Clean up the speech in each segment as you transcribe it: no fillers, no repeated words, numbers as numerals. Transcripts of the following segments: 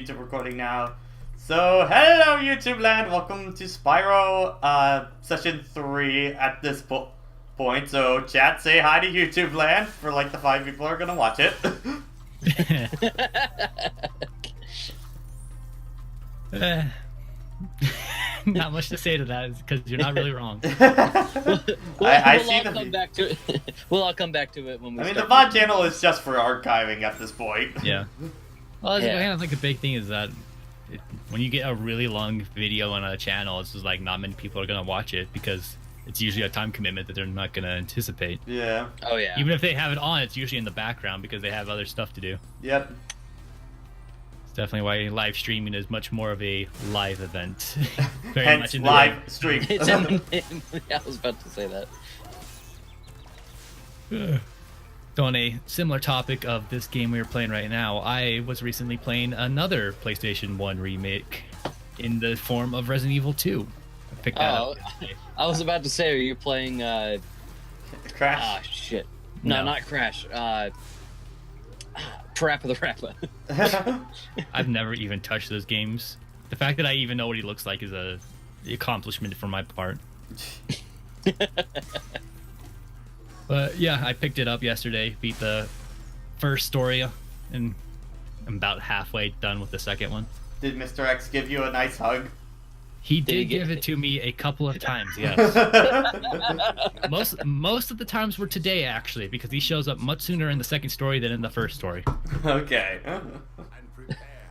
YouTube recording now. So, hello YouTube land, welcome to Spyro, session 3 at this point. So, chat, say hi to YouTube land for like the 5 people who are gonna watch it. Not much to say to that, because you're not really wrong. I see the. Come back to it. We'll all come back to it when we. I mean, the VOD channel is just for archiving at this point. Yeah. Well, it's Yeah. kind of like the big thing is that when you get a really long video on a channel, it's just like not many people are gonna watch it because it's usually a time commitment that they're not gonna anticipate. Yeah. Oh yeah. Even if they have it on, it's usually in the background because they have other stuff to do. Yep. It's definitely why live streaming is much more of a live event. Very Hence much in the live stream. It's in the name. Yeah, I was about to say that. So on a similar topic of this game we are playing right now, I was recently playing another PlayStation 1 remake in the form of Resident Evil 2. I picked that up yesterday. I was about to say, are you playing? Crash. Ah, shit. No, No. not Crash. Parappa the Rappa. I've never even touched those games. The fact that I even know what he looks like is a accomplishment for my part. But yeah, I picked it up yesterday, beat the first story, and I'm about halfway done with the second one. Did Mr. X give you a nice hug? He Did he did get give it? it to me a couple of times, yes. most of the times were today, actually, because he shows up much sooner in the second story than in the first story. Okay.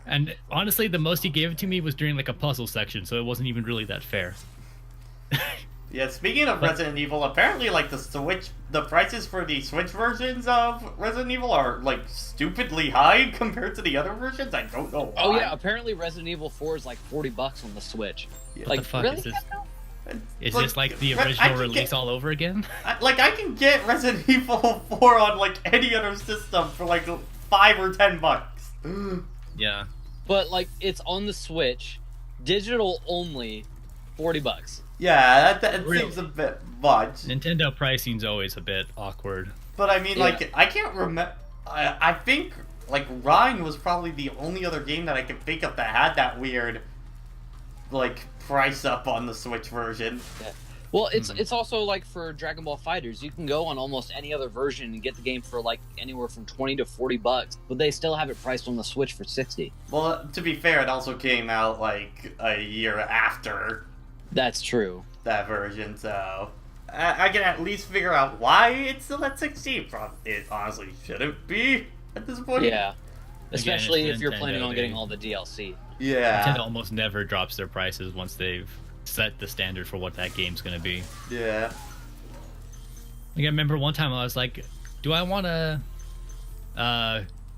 And honestly, the most he gave it to me was during like a puzzle section, so it wasn't even really that fair. Yeah, speaking of Resident Evil, apparently, like, the prices for the Switch versions of Resident Evil are, like, stupidly high compared to the other versions. I don't know why. Oh yeah, apparently Resident Evil 4 is like $40 on the Switch. Yeah. Like, the fuck really? is this? Is Like, this like the I original can release get- all over again? I can get Resident Evil 4 on, like, any other system for, like, $5 or $10. Yeah. But like, it's on the Switch, digital only, $40. Yeah, that Really? seems a bit much. Nintendo pricing's always a bit awkward. But, I mean, Yeah. like, I can't remember... I think, like, Rhine was probably the only other game that I could think of that had that weird, like, price up on the Switch version. Well, it's also like for Dragon Ball Fighters, you can go on almost any other version and get the game for like anywhere from $20 to $40, but they still have it priced on the Switch for $60. Well, to be fair, it also came out, like, a year after That's true. that version, so... I can at least figure out why it's still at 60. It honestly shouldn't be at this point. Yeah. Especially it's if you're Nintendo, planning on getting they- all the DLC. Yeah. Nintendo almost never drops their prices once they've set the standard for what that game's gonna be. Yeah. Like, I remember one time I was like, do I want to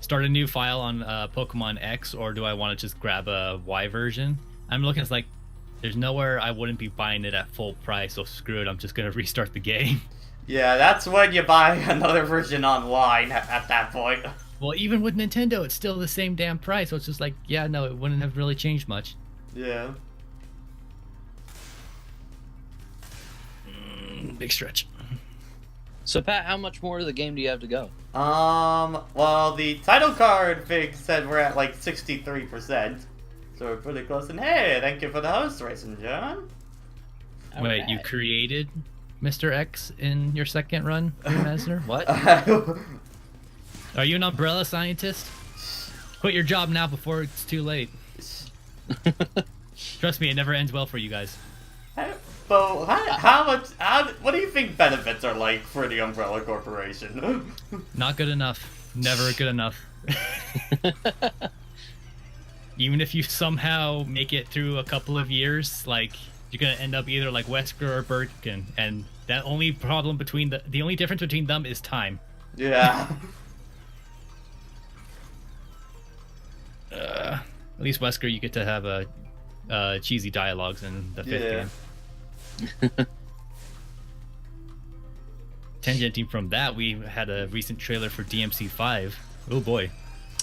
start a new file on Pokemon X, or do I want to just grab a Y version? I'm looking, it's like, there's nowhere I wouldn't be buying it at full price, so screw it, I'm just going to restart the game. Yeah, that's when you buy another version online at that point. Well, even with Nintendo, it's still the same damn price, so it's just like, yeah, no, it wouldn't have really changed much. Yeah. Big stretch. So Pat, how much more of the game do you have to go? Well, the title card thing said we're at like 63%. So we're pretty close. And hey, thank you for the host, Racing John. Wait, you created Mr. X in your second run, Mesner? What? Are you an umbrella scientist? Quit your job now before it's too late. Trust me, it never ends well for you guys. But what do you think benefits are like for the Umbrella Corporation? Not good enough. Never good enough. Even if you somehow make it through a couple of years, like, you're gonna end up either like Wesker or Birkin, and that only problem between the only difference between them is time. Yeah. At least Wesker, you get to have a cheesy dialogues in the fifth Yeah. game. Tangenting from that, we had a recent trailer for DMC5. Oh boy,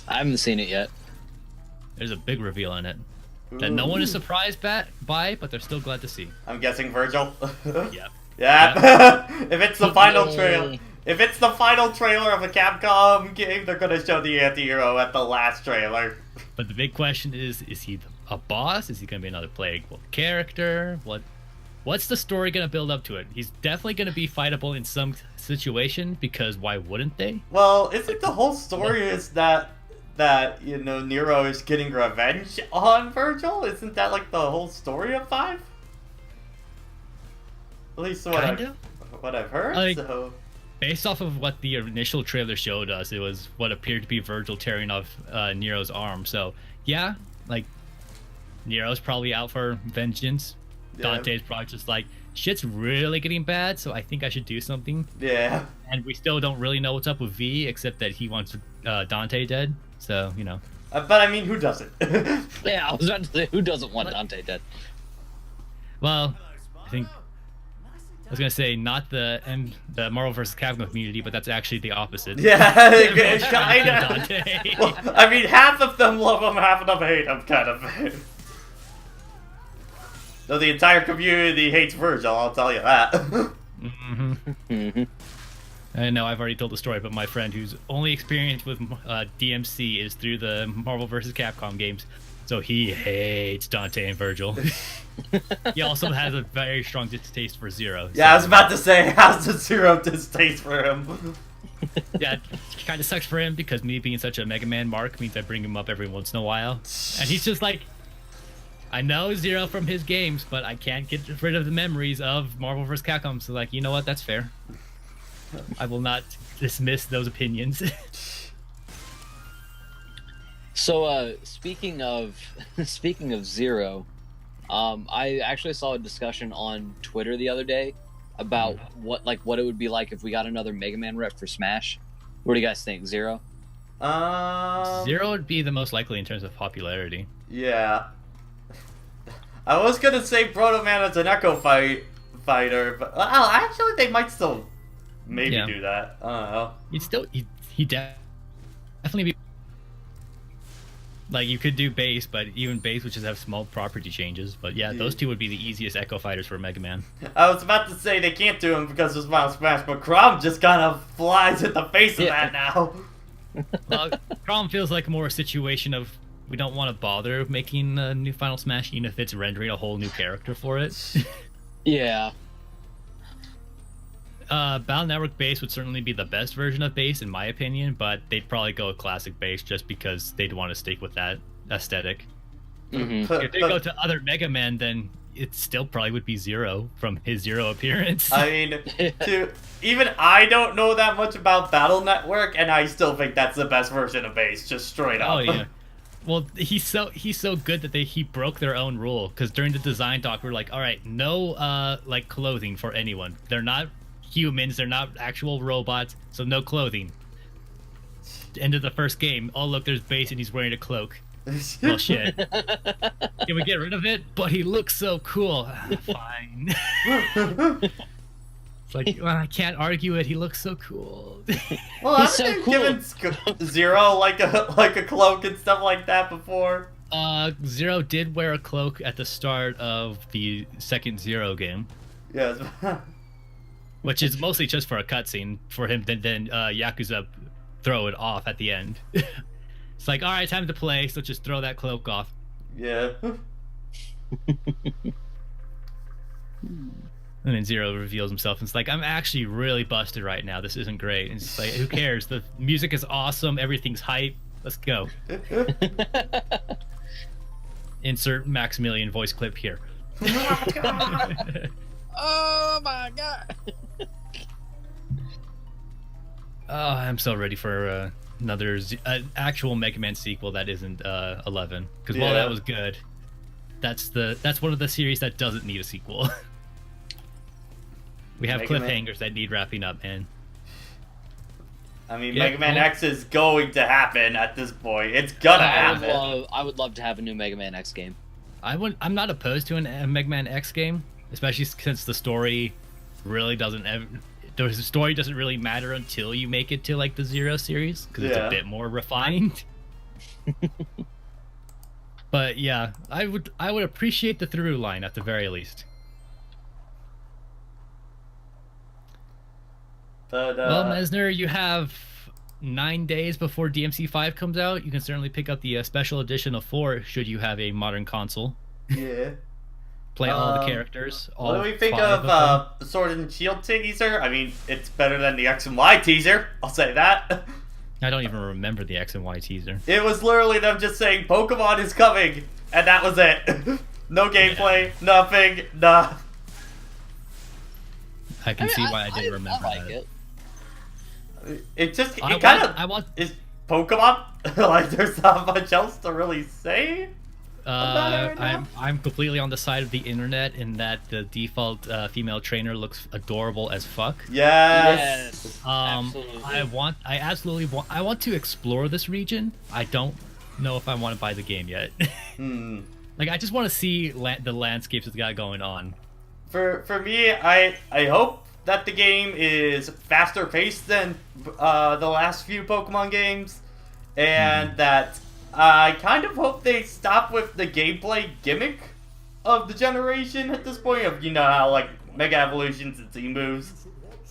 I haven't seen it yet. there's a big reveal in it that no one is surprised by, but they're still glad to see. I'm guessing Virgil. Yep. Yeah. If it's the final Yay. trailer, if it's the final trailer of a Capcom game, they're gonna show the anti-hero at the last trailer. But the big question is he a boss? Is he going to be another playable character? What's the story going to build up to it? He's definitely going to be fightable in some situation, because why wouldn't they? Well, isn't the whole story is that Nero is getting revenge on Virgil? Isn't that like the whole story of 5? At least what I've heard. So based off of what the initial trailer showed us, it was what appeared to be Virgil tearing off Nero's arm. So yeah, like Nero's probably out for vengeance. Yeah. Dante's probably just like, shit's really getting bad, so I think I should do something. Yeah. And we still don't really know what's up with V, except that he wants Dante dead. So, you know. But I mean, who doesn't? Yeah, I was about to say, who doesn't want Dante dead? Well, I was gonna say not the Marvel vs. Capcom community, but that's actually the opposite. Yeah, kind of. Dante. Well, I mean, half of them love him, half of them hate him, kind of. Though the entire community hates Virgil, I'll tell you that. Mm-hmm. I know I've already told the story, but my friend who's only experienced with DMC is through the Marvel vs. Capcom games, so he hates Dante and Virgil. He also has a very strong distaste for Zero. Yeah, I was about to say, how's the Zero distaste for him? Yeah, it kind of sucks for him, because me being such a Mega Man mark means I bring him up every once in a while. And he's just like, I know Zero from his games, but I can't get rid of the memories of Marvel vs. Capcom. So like, you know what? That's fair. I will not dismiss those opinions. So, speaking of Zero, I actually saw a discussion on Twitter the other day about what it would be like if we got another Mega Man rep for Smash. What do you guys think, Zero? Zero would be the most likely in terms of popularity. Yeah. I was gonna say Proto Man as an Echo fighter, but actually they might still maybe do that. I don't know. He'd definitely be like, you could do base, but even base would just have small property changes. But yeah, those two would be the easiest Echo fighters for Mega Man. I was about to say they can't do him because of Final Smash, but Crom just kind of flies in the face of that now. Well, Crom feels like more a situation of, we don't want to bother making a new Final Smash, even if it's rendering a whole new character for it. Yeah. Battle Network base would certainly be the best version of base, in my opinion, but they'd probably go with classic base just because they'd want to stick with that aesthetic. Mm-hmm. If they go to other Mega Man, then it still probably would be Zero from his Zero appearance. I mean, even I don't know that much about Battle Network, and I still think that's the best version of base, just straight up. Oh yeah. Well, he's so good that he broke their own rule, because during the design talk we were like, all right, no like clothing for anyone. They're not humans, they're not actual robots, so no clothing. End of the first game, oh look, there's Base and he's wearing a cloak. Well, shit. Can we get rid of it? But he looks so cool. Fine. It's like, well, I can't argue it. He looks so cool. Well, He's I've so been given Zero like a cloak and stuff like that before. Zero did wear a cloak at the start of the second Zero game. Yes. Which is mostly just for a cutscene for him. Then Yakuza throw it off at the end. It's like, all right, time to play. So just throw that cloak off. Yeah. And then Zero reveals himself and it's like, I'm actually really busted right now. This isn't great. And it's like, who cares? The music is awesome. Everything's hype. Let's go. Insert Maximilian voice clip here. Oh my god! Oh, I'm so ready for another actual Mega Man sequel that isn't 11. Because while that was good, that's one of the series that doesn't need a sequel. We have cliffhangers that need wrapping up, man. I mean, Mega Man X is going to happen at this point. It's gonna happen. I would love to have a new Mega Man X game. I'm not opposed to a Mega Man X game, especially since the story really doesn't. The story doesn't really matter until you make it to like the Zero series because it's a bit more refined. But yeah, I would appreciate the through line at the very least. But, well, Mesner, you have 9 days before DMC5 comes out, you can certainly pick up the special edition of 4 should you have a modern console. Yeah. Play all the characters. What do all we think 5 of Sword and Shield teaser? I mean, it's better than the X and Y teaser. I'll say that. I don't even remember the X and Y teaser. It was literally them just saying Pokemon is coming, and that was it. No gameplay, nothing, nah. I can see why I didn't remember I like that. It just, I it kind of I want. is Pokemon. Like, there's not much else to really say. I'm completely on the side of the internet in that the default female trainer looks adorable as fuck. Yes. Absolutely. I absolutely want to explore this region. I don't know if I want to buy the game yet. Like, I just want to see the landscapes it's got going on. For me, I hope that the game is faster paced than the last few Pokemon games, and that I kind of hope they stop with the gameplay gimmick of the generation at this point. Of, you know how like Mega Evolutions and Z moves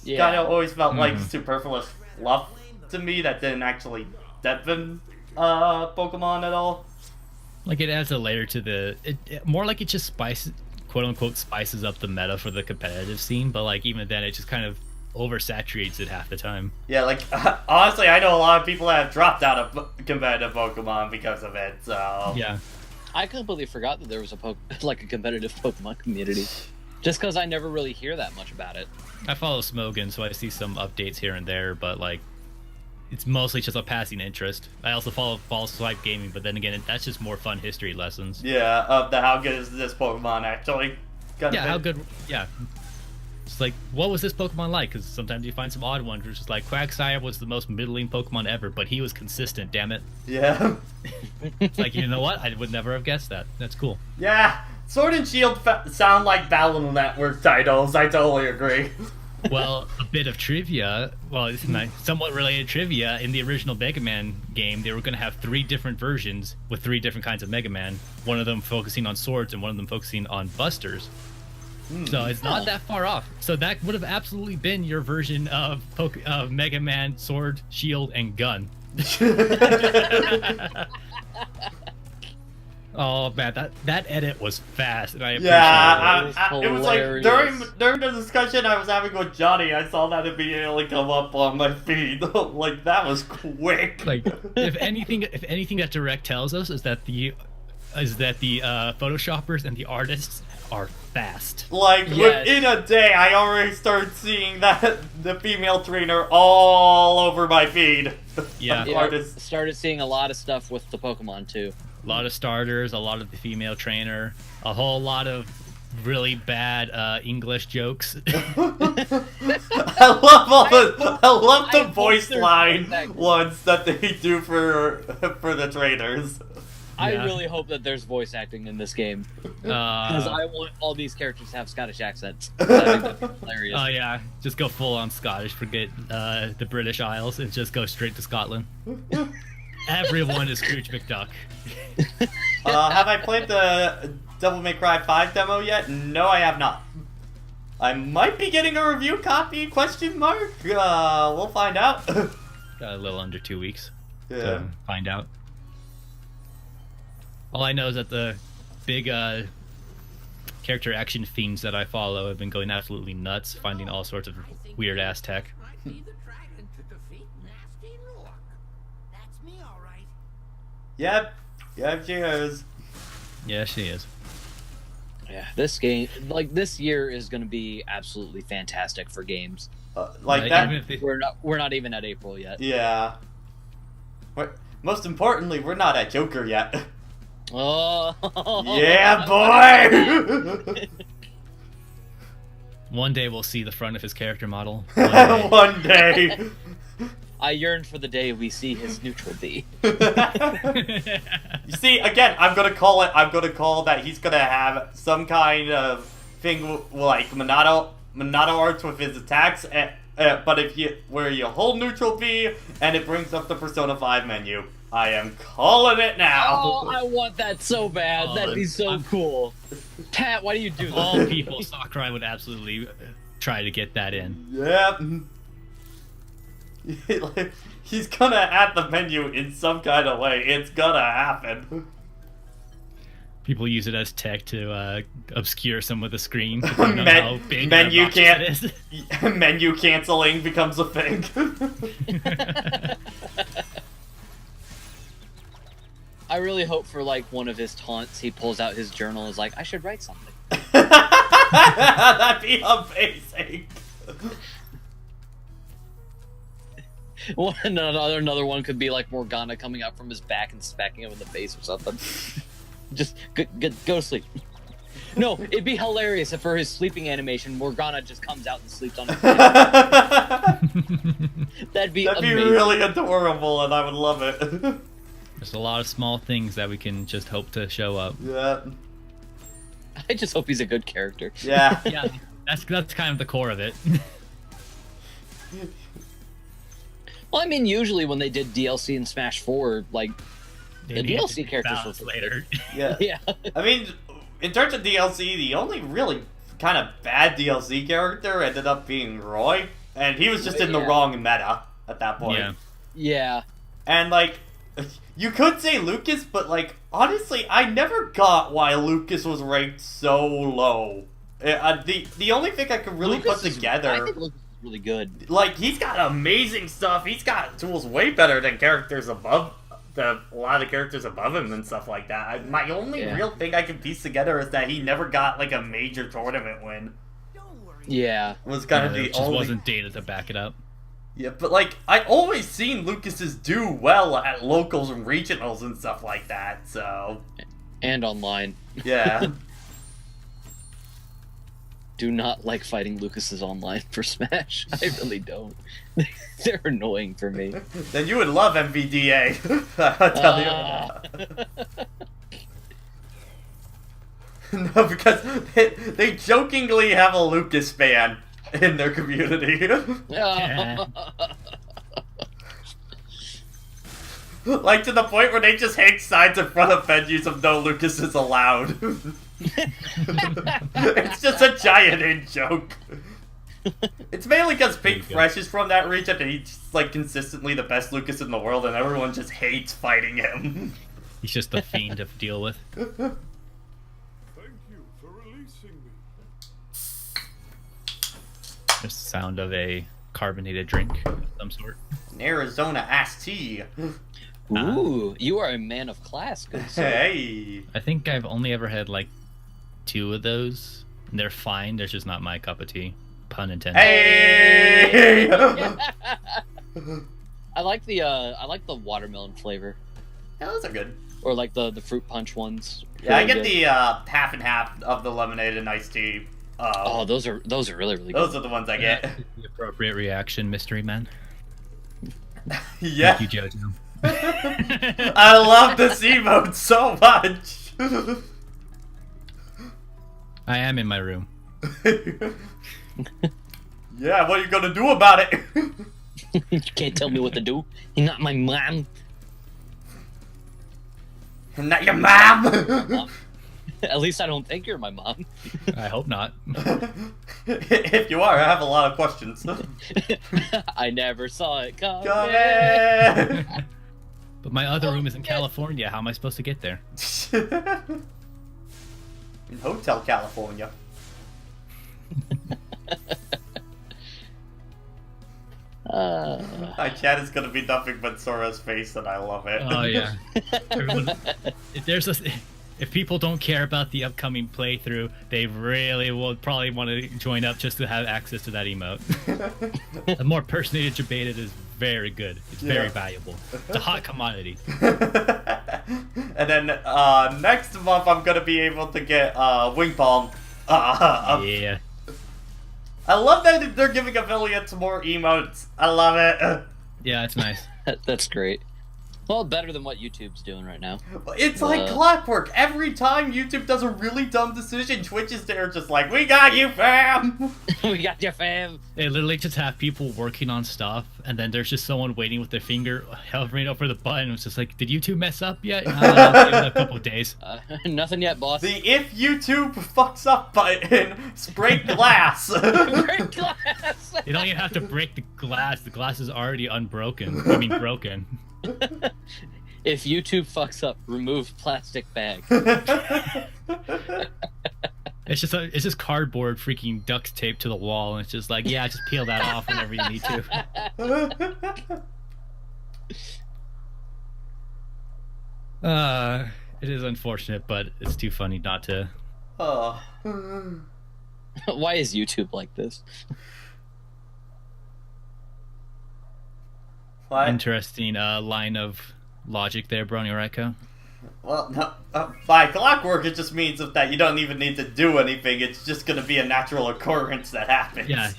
kind of always felt like superfluous fluff to me that didn't actually deepen Pokemon at all. Like, it adds a layer to the more like it just spices, quote unquote, spices up the meta for the competitive scene, but like even then it just kind of oversaturates it half the time. Yeah, like honestly, I know a lot of people that have dropped out of competitive Pokemon because of it. So Yeah. I completely forgot that there was a competitive Pokemon community, just because I never really hear that much about it. I follow Smogon, so I see some updates here and there, but like it's mostly just a passing interest. I also follow Swipe Gaming, but then again, that's just more fun history lessons. yeah, of the how good is this Pokemon actually? How good? Yeah. It's like, what was this Pokemon like? Because sometimes you find some odd ones, which is like Quagsire was the most middling Pokemon ever, but he was consistent. Damn it! Yeah. It's like, you know what? I would never have guessed that. That's cool. Yeah. Sword and Shield sound like Battle Network titles. I totally agree. Well, a bit of trivia. Well, it's somewhat related trivia. In the original Mega Man game, they were going to have 3 different versions with 3 different kinds of Mega Man. One of them focusing on swords and one of them focusing on busters. So it's not that far off. So that would have absolutely been your version of Mega Man, Sword, Shield, and Gun. Oh man, that edit was fast, and I appreciate it was like during the discussion I was having with Johnny, I saw that immediately come up on my feed. Like, that was quick. Like, if anything that Direct tells us is that the photoshoppers and the artists are fast. Like, within a day, I already started seeing the female trainer all over my feed. Yeah, artists. Started seeing a lot of stuff with the Pokemon too. A lot of starters, a lot of the female trainer, a whole lot of really bad English jokes. I love the voice line ones that they do for the trainers. I really hope that there's voice acting in this game, because I want all these characters to have Scottish accents. I think that'd be hilarious. Oh yeah, just go full on Scottish. Forget the British Isles and just go straight to Scotland. Everyone is Scrooge McDuck. Have I played the Devil May Cry 5 demo yet? No, I have not. I might be getting a review copy, question mark? We'll find out. Got a little under 2 weeks to find out. All I know is that the big character action fiends that I follow have been going absolutely nuts, finding all sorts of weird-ass tech. Yep, she is. Yeah, she is. Yeah, this game, like, this year is going to be absolutely fantastic for games. Like that. We're not even at April yet. Yeah. Most importantly, we're not at Joker yet. Oh. Yeah, boy. One day we'll see the front of his character model. One day. I yearn for the day we see his neutral B. You see, again, I'm gonna call that he's gonna have some kind of thing like Monado arts with his attacks, but where you hold neutral B and it brings up the Persona 5 menu. I am calling it now. Oh, I want that so bad. That'd be so cool. Pat, why do you do that? All people, Sakurai would absolutely try to get that in. Yep. Like, he's gonna add the menu in some kind of way. It's gonna happen. People use it as tech to obscure some of the screen. Depending on how big Menu and obnoxious it is. Menu canceling becomes a thing. I really hope for like one of his taunts, he pulls out his journal and is like, I should write something. That'd be amazing. Another one could be like Morgana coming up from his back and smacking him in the face or something. Just go to sleep. No, it'd be hilarious if for his sleeping animation, Morgana just comes out and sleeps on his face. That'd be amazing. Really adorable, and I would love it. There's a lot of small things that we can just hope to show up. Yeah. I just hope he's a good character. Yeah. Yeah, that's kind of the core of it. Well, I mean, usually when they did DLC in Smash 4, like, They the needed to DLC be characters balanced were later. Yeah. Yeah. I mean, in terms of DLC, the only really kind of bad DLC character ended up being Roy, and he was just in the wrong meta at that point. Yeah. Yeah. And, like, you could say Lucas, but, like, honestly, I never got why Lucas was ranked so low. The only thing I could really Lucas put together... I think Lucas is really good. Like, he's got amazing stuff. He's got tools way better than characters above... a lot of the characters above him and stuff like that. My only real thing I can piece together is that he never got, like, a major tournament win. Yeah. Was kind of the There just only... wasn't data to back it up. Yeah, but, like, I always seen Lucas's do well at locals and regionals and stuff like that, so... And online. Yeah. Do not like fighting Lucas's online for Smash. I really don't. They're annoying for me. Then you would love MVDA. I'll tell you. No, because they jokingly have a Lucas fan in their community. Like, to the point where they just hang signs in front of venues of no Lucas is allowed. It's just a giant in-joke. It's mainly because Pink Fresh is from that region and he's, like, consistently the best Lucas in the world and everyone just hates fighting him. He's just a fiend to deal with. Thank you for releasing me. Just the sound of a carbonated drink of some sort. An Arizona iced tea. Ooh, you are a man of class, good sir. Hey. I think I've only ever had like 2 of those. They're fine. They're just not my cup of tea. Pun intended. Hey. I like the watermelon flavor, Yeah, those are good. or like the fruit punch ones. Yeah, I Really get good. the half and half of the lemonade and iced tea. Oh, those are really good. Those are the ones I get. The appropriate reaction, mystery man. Yeah. Thank you, Jojo. I love this emote so much. I am in my room. Yeah, what are you gonna do about it? You can't tell me what to do. You're not my mom. I'm not your mom. Mom. At least I don't think you're my mom. I hope not. If you are, I have a lot of questions. I never saw it coming. Come in. But my other room is in California. How am I supposed to get there? In Hotel California. My chat is gonna be nothing but Sora's face, and I love it. Oh yeah. Everyone, if people don't care about the upcoming playthrough, they really will probably want to join up just to have access to that emote. The more personated debated is very good. It's very valuable. It's a hot commodity. And then next month I'm gonna be able to get Wing Palm. Yeah. I love that they're giving affiliates more emotes. I love it. Yeah, it's nice. That's great. Well, better than what YouTube's doing right now. It's like clockwork. Every time YouTube does a really dumb decision, Twitch is there just like, we got you, fam! We got your fam! They literally just have people working on stuff, and then there's just someone waiting with their finger hovering over the button. It's just like, did YouTube mess up yet? Give it a couple days. Nothing yet, boss. The if YouTube fucks up button, break glass. Break glass! You don't even have to break the glass. The glass is already unbroken. I mean, broken. If YouTube fucks up, remove plastic bag. It's just cardboard freaking duct tape to the wall, and it's just like, yeah, just peel that off whenever you need to. It is unfortunate, but it's too funny not to. Oh. Why is YouTube like this? What? Interesting line of logic there, Brony Reiko. Well, no, by clockwork, it just means that you don't even need to do anything. It's just going to be a natural occurrence that happens. Yeah,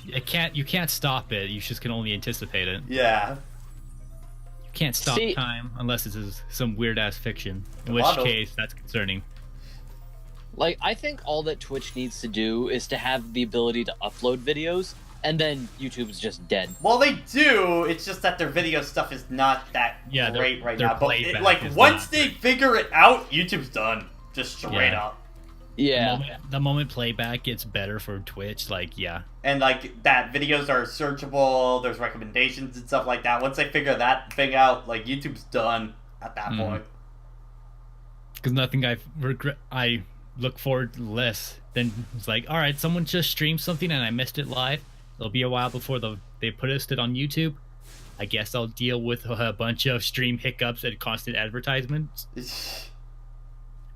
you can't stop it. You just can only anticipate it. Yeah. You can't stop time unless it is some weird ass fiction. In which case, that's concerning. Like, I think all that Twitch needs to do is to have the ability to upload videos, and then YouTube's just dead. Well, they do. It's just that their video stuff is not that great right now. But once they figure it out, YouTube's done. Just straight up. Yeah. The moment playback gets better for Twitch, And that videos are searchable. There's recommendations and stuff like that. Once they figure that thing out, YouTube's done at that point. Because nothing I look forward to less than it's like, all right, someone just streamed something and I missed it live. It'll be a while before they post it on YouTube. I guess I'll deal with a bunch of stream hiccups and constant advertisements.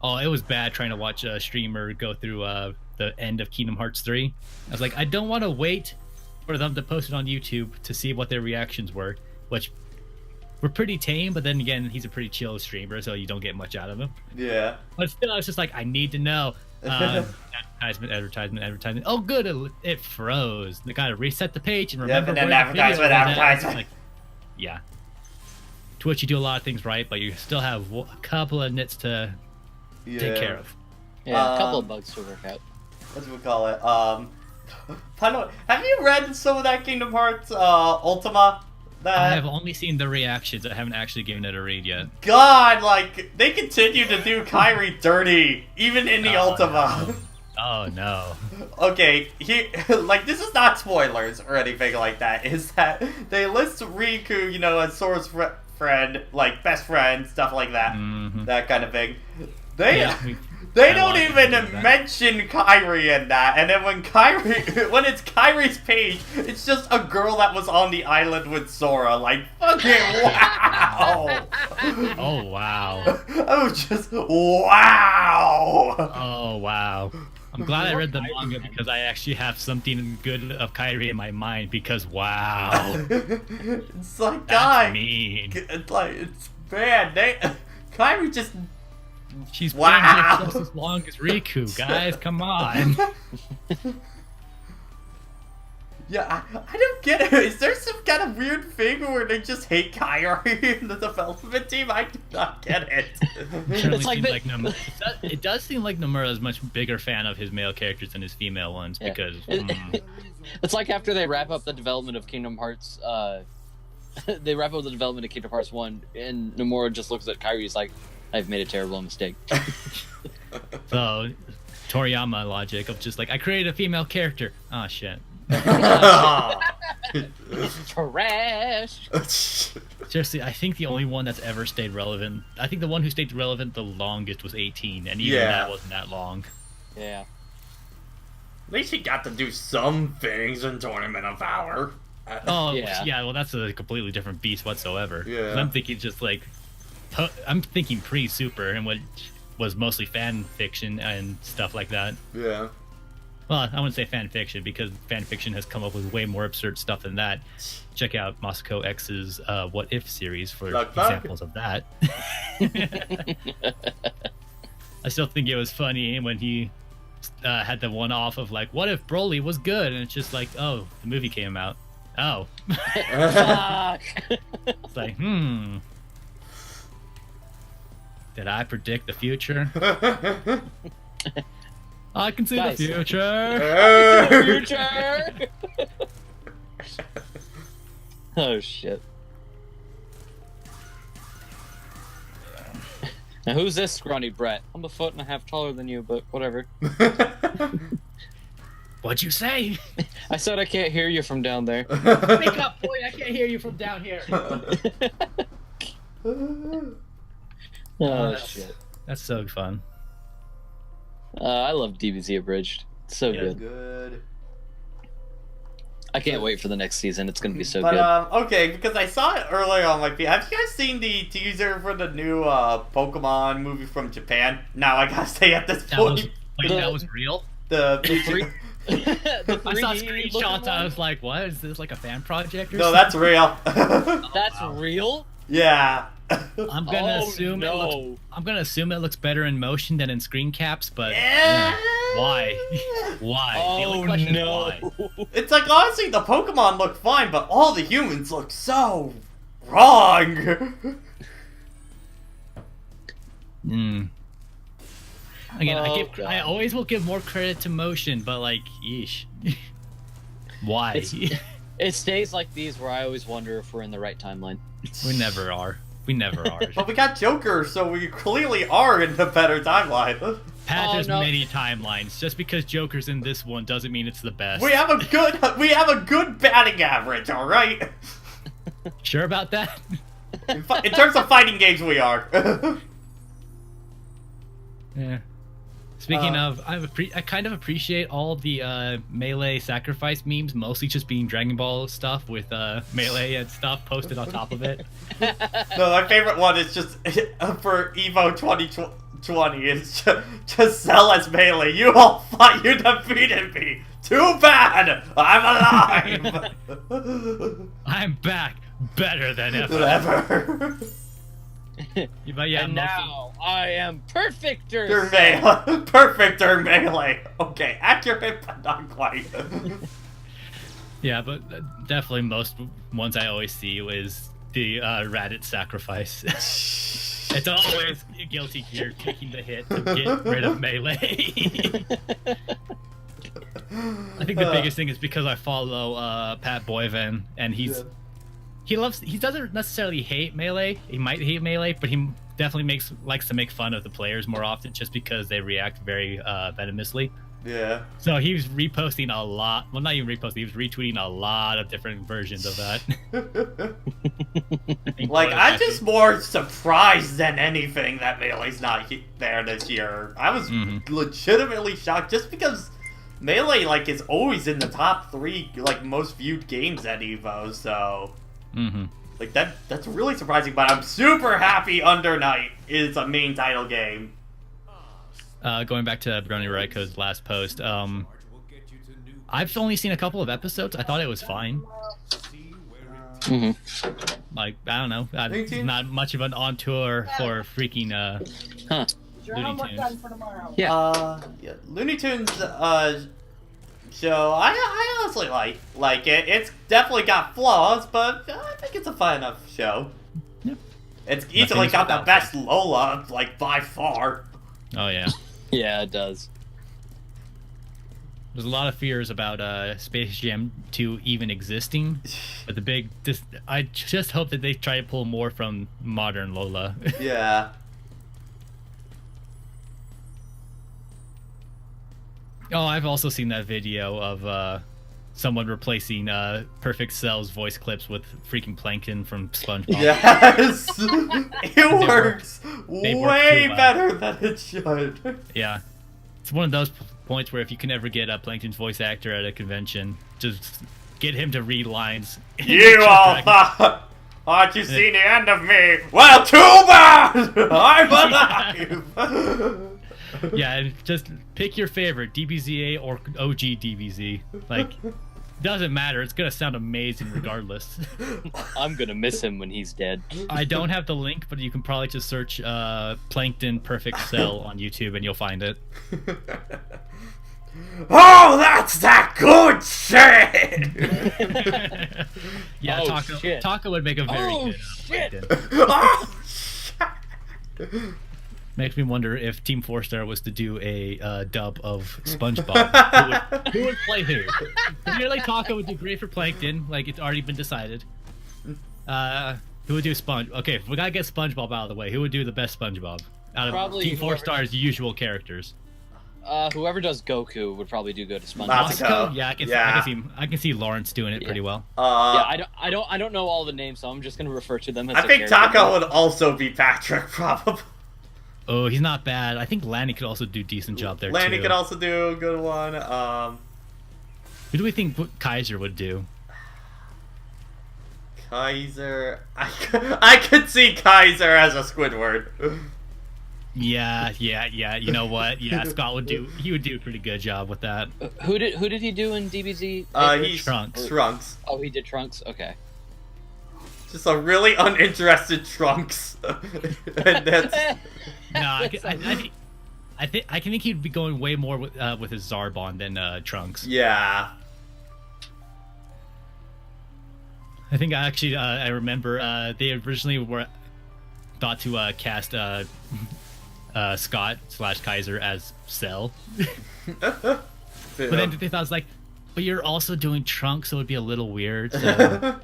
Oh, it was bad trying to watch a streamer go through the end of Kingdom Hearts 3. I was like, I don't want to wait for them to post it on YouTube to see what their reactions were, which were pretty tame, but then again, he's a pretty chill streamer, so you don't get much out of him. Yeah. But still, I was just like, I need to know. Advertisement. Oh, good, it froze. They gotta reset the page and remember. And then advertisement. Like, yeah. Twitch, you do a lot of things right, but you still have a couple of nits to take care of. Yeah, a couple of bugs to work out. What do we call it? By the way, have you read some of that Kingdom Hearts Ultima? I have only seen the reactions. I haven't actually given it a read yet. God, they continue to do Kairi dirty, even in the Ultima. No. Oh, no. Okay, this is not spoilers or anything like that, is that they list Riku, as Sora's friend, best friend, stuff like that. Mm-hmm. That kind of thing. They don't even mention Kairi in that, and then when it's Kairi's page, it's just a girl that was on the island with Sora. Fucking wow! Oh, wow. I was just, wow! Oh, wow. I'm glad I read the manga because I actually have something good of Kairi in my mind because, wow. It's like, that's mean. It's bad. Kairi just... She's been here just as long as Riku, guys. Come on. Yeah, I don't get it. Is there some kind of weird thing where they just hate Kairi in the development team? I do not get it. It does seem like Nomura is a much bigger fan of his male characters than his female ones because... It's like after they wrap up the development of Kingdom Hearts... they wrap up the development of Kingdom Hearts 1, and Nomura just looks at Kairi, he's like, I've made a terrible mistake. So, Toriyama logic of just I created a female character. Oh, shit. Trash. Seriously, I think the only one that's ever stayed relevant, I think the one who stayed relevant the longest was 18, and even that wasn't that long. Yeah. At least he got to do some things in Tournament of Power. Yeah, well, that's a completely different beast whatsoever. Yeah. I'm thinking I'm thinking pre-Super, and what was mostly fan fiction and stuff like that. Yeah. Well, I wouldn't say fan fiction because fan fiction has come up with way more absurd stuff than that. Check out Moscow X's What If series for examples of that. I still think it was funny when he had the one-off of what if Broly was good? And it's just oh, the movie came out. Oh. Fuck. It's Did I predict the future? I can see Guys. the future. Future. Oh shit. Now who's this scrawny brat? I'm a foot and a half taller than you, but whatever. What'd you say? I said I can't hear you from down there. Wake up, boy! I can't hear you from down here. Oh shit. That's so fun. I love DBZ Abridged. It's so Yeah. good. Good. I can't wait for the next season. It's gonna be so But good. okay, because I saw it earlier on my feed. Have you guys seen the teaser for the new Pokemon movie from Japan? Now I gotta say at this That was, point, wait, that was real? the The I saw 3D looking screenshots. I one? was like, "What is this? Like a fan project?" Or no, something? that's real. That's real? Yeah. I'm gonna Oh, assume no. it looks. I'm gonna assume it looks better in motion than in screen caps, but Yeah. why? Why? The only question is why. It's like honestly, the Pokemon look fine, but all the humans look so wrong. Hmm. Again, Oh, God. I always will give more credit to motion, but like, yeesh. Why? It's- It stays like these where I always wonder if we're in the right timeline. We never are. We never are. But we got Joker, so we clearly are in the better timeline. Pat, Oh, there's no. many timelines. Just because Joker's in this one doesn't mean it's the best. We have a good batting average, all right. Sure about that? In terms of fighting games, we are. Yeah. Speaking of, I kind of appreciate all the Melee sacrifice memes, mostly just being Dragon Ball stuff with Melee and stuff posted on top of it. No, my favorite one is just for Evo 2020. It's just sell as Melee. You all fought. You defeated me. Too bad. I'm alive. I'm back, better than ever. Whatever. But yeah, And now I am perfecter. Turn Melee. Perfect turn Melee. Okay, accurate, but not quite. yeah, but definitely most ones I always see is the Raditz sacrifice. It's always guilty gear taking the hit to get rid of Melee. I think the biggest thing is because I follow Pat Boyven, and he doesn't necessarily hate Melee. He might hate Melee, but he definitely likes to make fun of the players more often just because they react very venomously. Yeah. So he was reposting a lot. Well, not even reposting. He was retweeting a lot of different versions of that. Like, I'm just more surprised than anything that Melee's not there this year. I was legitimately shocked just because Melee, like, is always in the top 3, like, most viewed games at EVO, so... Like, that's really surprising, but I'm super happy Under Night is a main title game. Going back to Brony Raiko's last post, I've only seen a couple of episodes. I thought it was fine. Like, I don't know. I'm not much of an on tour for freaking Looney Tunes. Yeah. Yeah, Looney Tunes, show, I honestly like it. It's definitely got flaws, but I think it's a fun enough show. Yep. It's easily Nothing's got the without best Lola, like, by far. Oh yeah. Yeah, it does. There's a lot of fears about Space Jam 2 even existing, but I just hope that they try to pull more from modern Lola. Yeah. Oh, I've also seen that video of someone replacing Perfect Cell's voice clips with freaking Plankton from SpongeBob. Yes! It works They work way too well. better than it should. Yeah. It's one of those points where if you can ever get a Plankton's voice actor at a convention, just get him to read lines. You all thought, aren't you seen the end of me? Well, too bad! I'm alive! Yeah, and just pick your favorite, DBZA or OG DBZ. Like, doesn't matter. It's gonna sound amazing regardless. I'm gonna miss him when he's dead. I don't have the link, but you can probably just search Plankton Perfect Cell on YouTube and you'll find it. Oh, that's that good shit! Yeah, Oh, shit. Taco would make a very Oh, good shit. Plankton. Oh, shit! Makes me wonder if Team 4-Star was to do a dub of SpongeBob, who would play who? I feel like Taco would do great for Plankton, like it's already been decided. Who would do Okay, we gotta get SpongeBob out of the way. Who would do the best SpongeBob out of Probably Team whoever- 4-Star's usual characters? Whoever does Goku would probably do good to SpongeBob. Taco. Yeah, I can see Lawrence doing it pretty well. Yeah, I don't know all the names, so I'm just gonna refer to them as. I a think character. Taco would also be Patrick, probably. Oh, he's not bad. I think Lanny could also do a decent job there Lanny too. could also do a good one. Who do we think Kaiser would do? Kaiser. I could see Kaiser as a Squidward. Yeah. You know what? Yeah, Scott would do. He would do a pretty good job with that. Who did he do in DBZ? He's Trunks. Trunks. Oh, he did Trunks. Okay. Just a really uninterested Trunks. And that's... No, I think he'd be going way more with his Zarbon than Trunks. Yeah. I think I remember they originally were thought to cast Scott / Kaiser as Cell, but then they thought it was like, but you're also doing Trunks, so it'd be a little weird. So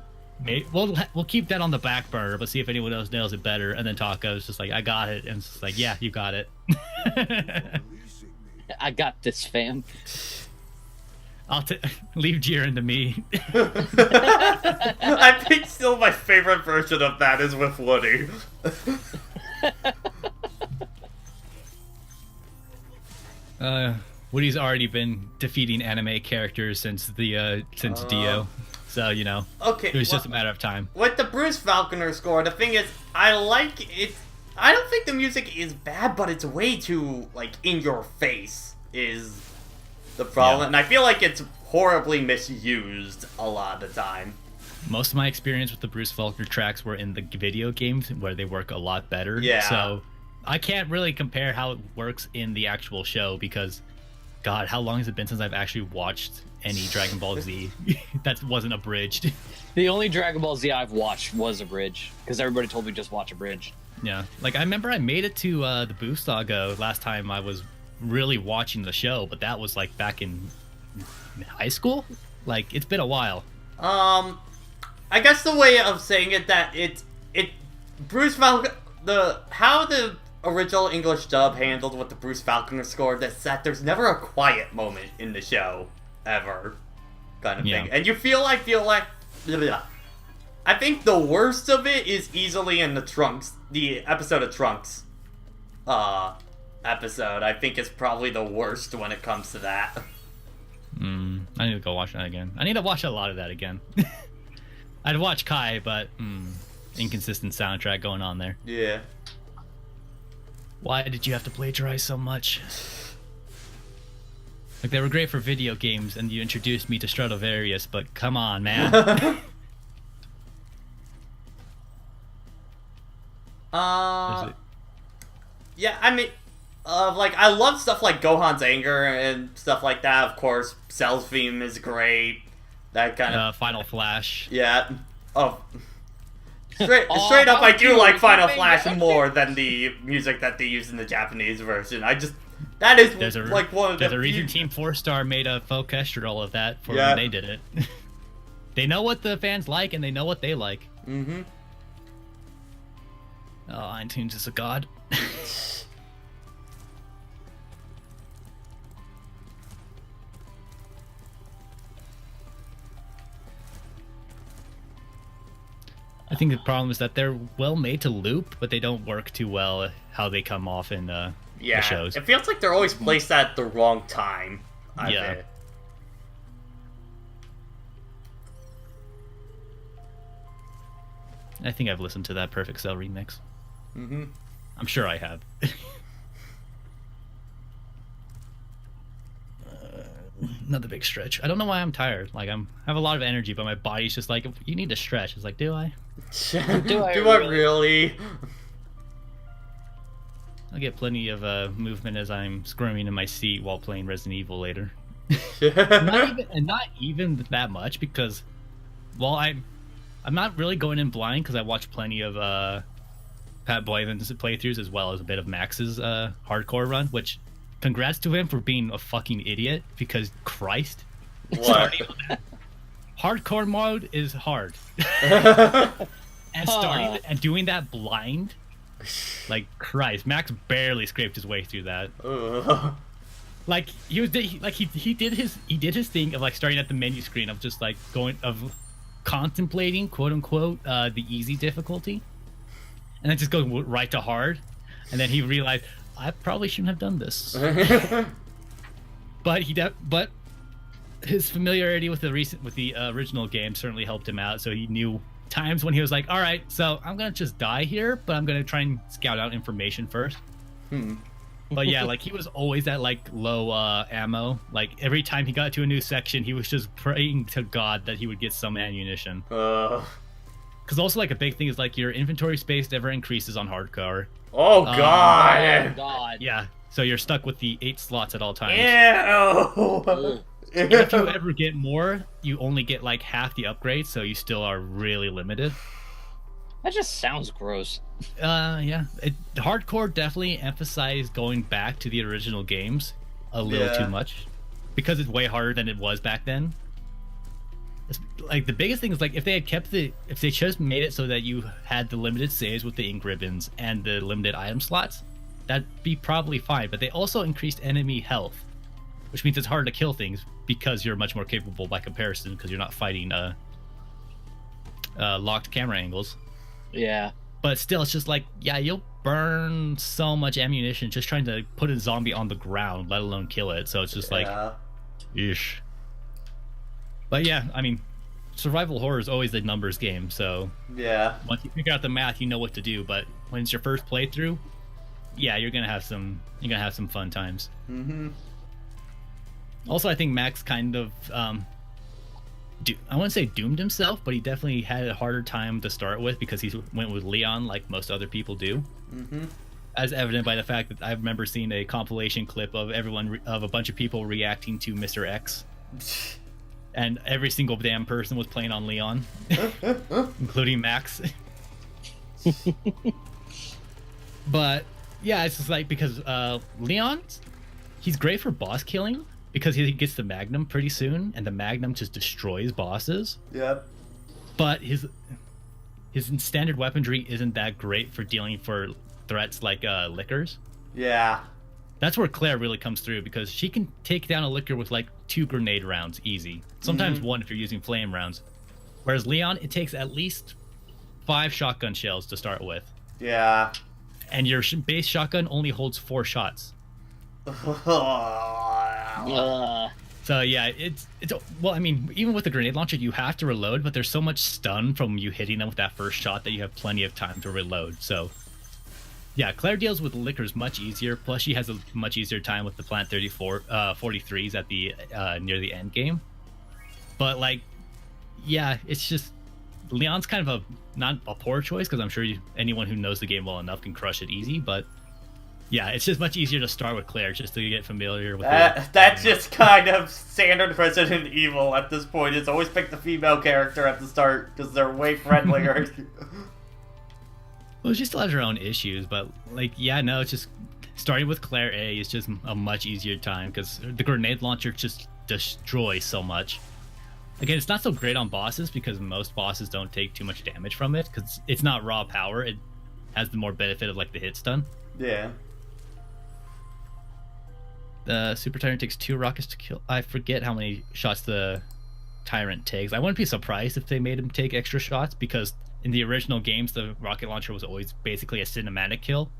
we'll keep that on the back burner, but see if anyone else nails it better. And then Taco's just like, I got it, and it's just like, yeah, you got it. I got this, fam. Leave Jiren to me. I think still my favorite version of that is with Woody. Woody's already been defeating anime characters since Dio, so you know. Okay, it was just a matter of time. With the Bruce Falconer score, the thing is, I like it. I don't think the music is bad, but it's way too like in your face is the problem, and I feel like it's horribly misused a lot of the time. Most of my experience with the Bruce Faulkner tracks were in the video games, where they work a lot better. Yeah. So I can't really compare how it works in the actual show because, God, how long has it been since I've actually watched any Dragon Ball Z that wasn't abridged? The only Dragon Ball Z I've watched was abridged because everybody told me just watch abridged. Yeah, like I remember I made it to the Boo Saga last time I was really watching the show, but that was like back in high school. Like it's been a while. I guess the way of saying it that Bruce Falconer, how the original English dub handled with the Bruce Falconer score, that's that there's never a quiet moment in the show ever, kind of thing. And you feel like blah, blah. I think the worst of it is easily in the episode of Trunks episode. I think is probably the worst when it comes to that. I need to go watch that again. I need to watch a lot of that again. I'd watch Kai, but inconsistent soundtrack going on there. Yeah. Why did you have to plagiarize so much? Like, they were great for video games, and you introduced me to Stradivarius, but come on, man. Yeah, I mean, like, I love stuff like Gohan's Anger and stuff like that, of course. Cell's theme is great. That kind of... Final Flash. Yeah. Oh. Straight up, I do like Final Flash more than the music that they use in the Japanese version. That is like one of the... There's a reason Team 4-Star made a folk orchestral of that for when they did it. They know what the fans like, and they know what they like. Mm-hmm. Oh, iTunes is a god. I think the problem is that they're well made to loop, but they don't work too well how they come off in the shows. It feels like they're always placed at the wrong time. I think. I think I've listened to that Perfect Cell remix. Mm-hmm. I'm sure I have. Another big stretch. I don't know why I'm tired. Like I have a lot of energy, but my body's just like, you need to stretch. It's like, do I? Do I really? I'll get plenty of movement as I'm squirming in my seat while playing Resident Evil later. not even that much because, well, I'm not really going in blind because I watch plenty of Pat Boylan's playthroughs as well as a bit of Max's hardcore run, which congrats to him for being a fucking idiot because Christ. What? Hardcore mode is hard. And starting and doing that blind, like Christ, Max barely scraped his way through that. Like he did his thing of like starting at the menu screen of just like contemplating quote unquote the easy difficulty, and then just go right to hard, and then he realized I probably shouldn't have done this. But his familiarity with the original game certainly helped him out, so he knew times when he was like, all right, so I'm gonna just die here, but I'm gonna try and scout out information first. But yeah, like he was always at like low ammo. Like every time he got to a new section, he was just praying to God that he would get some ammunition. Because also like a big thing is like your inventory space never increases on hardcore. Oh God! Oh God! Yeah, so you're stuck with the 8 slots at all times. Ew! If you ever get more, you only get like half the upgrades, so you still are really limited. That just sounds gross. Yeah. Hardcore definitely emphasized going back to the original games a little too much because it's way harder than it was back then. Like the biggest thing is like if they just made it so that you had the limited saves with the ink ribbons and the limited item slots, that'd be probably fine. But they also increased enemy health, which means it's harder to kill things because you're much more capable by comparison because you're not fighting locked camera angles. Yeah. But still, it's just like, yeah, you'll burn so much ammunition just trying to put a zombie on the ground, let alone kill it. So it's just like, ish. But yeah, I mean, survival horror is always a numbers game. So Yeah. once you figure out the math, you know what to do. But when it's your first playthrough, yeah, you're gonna have some fun times. Also, I think Max kind of I wouldn't say doomed himself, but he definitely had a harder time to start with because he went with Leon like most other people do. As evident by the fact that I remember seeing a compilation clip of a bunch of people reacting to Mr. X, and every single damn person was playing on Leon, including Max. But yeah, it's just like because Leon, he's great for boss killing. Because he gets the Magnum pretty soon, and the Magnum just destroys bosses. Yep. But his standard weaponry isn't that great for dealing for threats like lickers. Yeah. That's where Claire really comes through because she can take down a licker with like 2 grenade rounds easy. Sometimes 1 if you're using flame rounds. Whereas Leon, it takes at least 5 shotgun shells to start with. Yeah. And your base shotgun only holds 4 shots. So yeah, it's well, I mean, even with the grenade launcher, you have to reload, but there's so much stun from you hitting them with that first shot that you have plenty of time to reload. So yeah, Claire deals with lickers much easier. Plus, she has a much easier time with the Plant 43s at the near the end game. But like, yeah, it's just Leon's kind of not a poor choice because I'm sure anyone who knows the game well enough can crush it easy, but. Yeah, it's just much easier to start with Claire just to get familiar with it. That's just kind of standard Resident Evil at this point. It's always pick the female character at the start because they're way friendlier. Well, she still has her own issues, but like, yeah, no, it's just starting with Claire A is just a much easier time because the grenade launcher just destroys so much. Again, it's not so great on bosses because most bosses don't take too much damage from it because it's not raw power. It has the more benefit of like the hit stun. Yeah. The Super Tyrant takes 2 rockets to kill. I forget how many shots the Tyrant takes. I wouldn't be surprised if they made him take extra shots because in the original games, the rocket launcher was always basically a cinematic kill.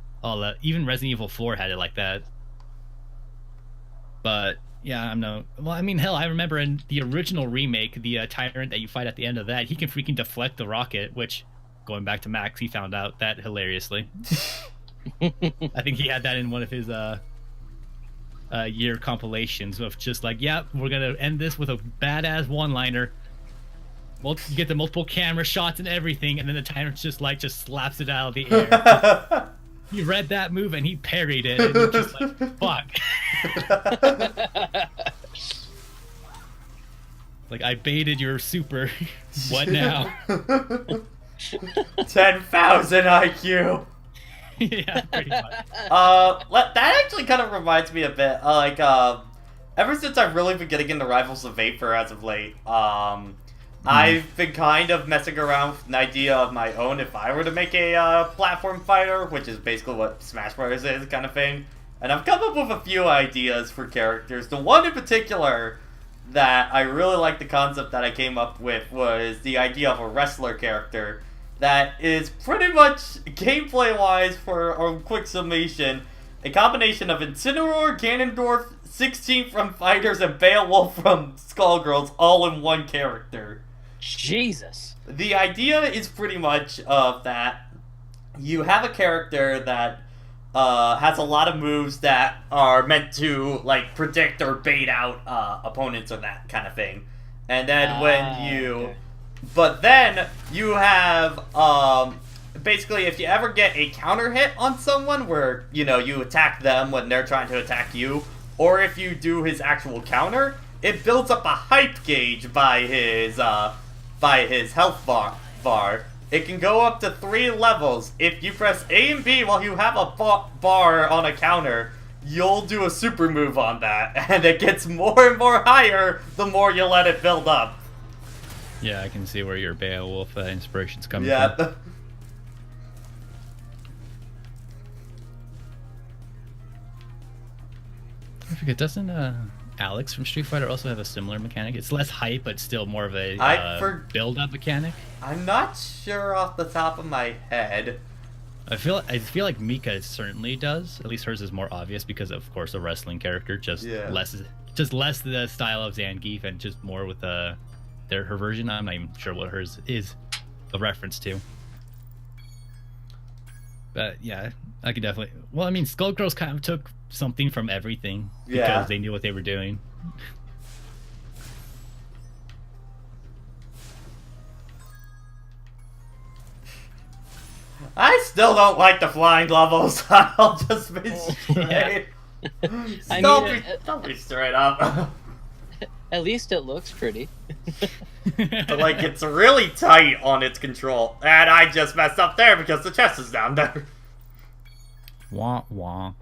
Even Resident Evil 4 had it like that. But yeah, well, I mean, hell, I remember in the original remake, the Tyrant that you fight at the end of that, he can freaking deflect the rocket, which, going back to Max, he found out that hilariously. I think he had that in one of his year compilations of just like, yeah, we're gonna end this with a badass one-liner. Well, you get the multiple camera shots and everything, and then the Tyrant just slaps it out of the air. He read that move and he parried it, and you're just like, fuck. Like, I baited your super. What now? 10,000 IQ. Yeah, pretty much. That actually kind of reminds me a bit. Ever since I've really been getting into Rivals of Vapor as of late, I've been kind of messing around with an idea of my own if I were to make a platform fighter, which is basically what Smash Bros. Is, kind of thing. And I've come up with a few ideas for characters. The one in particular that I really like the concept that I came up with was the idea of a wrestler character that is pretty much, gameplay-wise, for a quick summation, a combination of Incineroar, Ganondorf, 16 from Fighters, and Beowulf from Skullgirls all in one character. Jesus. The idea is pretty much that you have a character that has a lot of moves that are meant to like predict or bait out opponents or that kind of thing. And then but then you have basically if you ever get a counter hit on someone where you attack them when they're trying to attack you, or if you do his actual counter, it builds up a hype gauge by his health bar. It can go up to 3 levels. If you press A and B while you have a bar on a counter, you'll do a super move on that, and it gets more and more higher the more you let it build up. Yeah, I can see where your Beowulf inspiration's coming Yeah. from. I forget, doesn't Alex from Street Fighter also have a similar mechanic? It's less hype, but still more of a build-up mechanic. I'm not sure off the top of my head. I feel like Mika certainly does. At least hers is more obvious because, of course, a wrestling character. Just less the style of Zangief and just more with her version. I'm not even sure what hers is a reference to. But yeah, I could definitely. Well, I mean, Skullgirls kind of took something from everything because they knew what they were doing. I still don't like the flying levels. I'll just be straight. Don't be straight up. At least it looks pretty. But, like, it's really tight on its control. And I just messed up there because the chest is down there. Wah wah.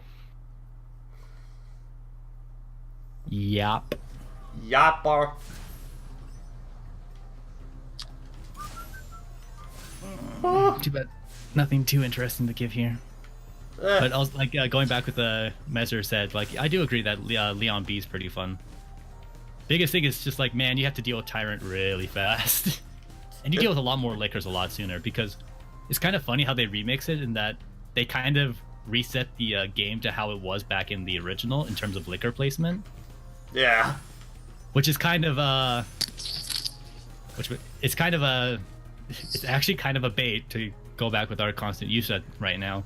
Yop. Yapper. Too bad. Nothing too interesting to give here. But also, like, going back with Mezzer said, like, I do agree that Leon B is pretty fun. Biggest thing is just like, man, you have to deal with Tyrant really fast. And you deal with a lot more Lickers a lot sooner, because it's kind of funny how they remix it in that they kind of reset the game to how it was back in the original in terms of Licker placement. Yeah. Which is kind of it's actually kind of a bait to go back with our constant use right now.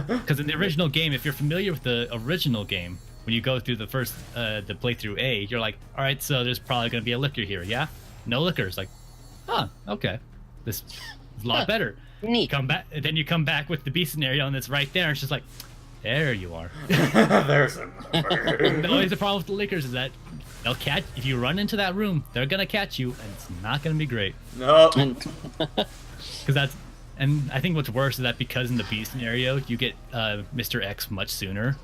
Because in the original game, if you're familiar with the original game, when you go through the first the playthrough A, you're like, all right, so there's probably going to be a Licker here, yeah? No Lickers. Like, okay, this is a lot better. Neat. Come back, and then you come back with the B scenario, and it's right there. It's just like, there you are. There's a Always the problem with the Lickers is that they'll catch if you run into that room. They're gonna catch you, and it's not gonna be great. No. Because and I think what's worse is that because in the B scenario you get Mr. X much sooner,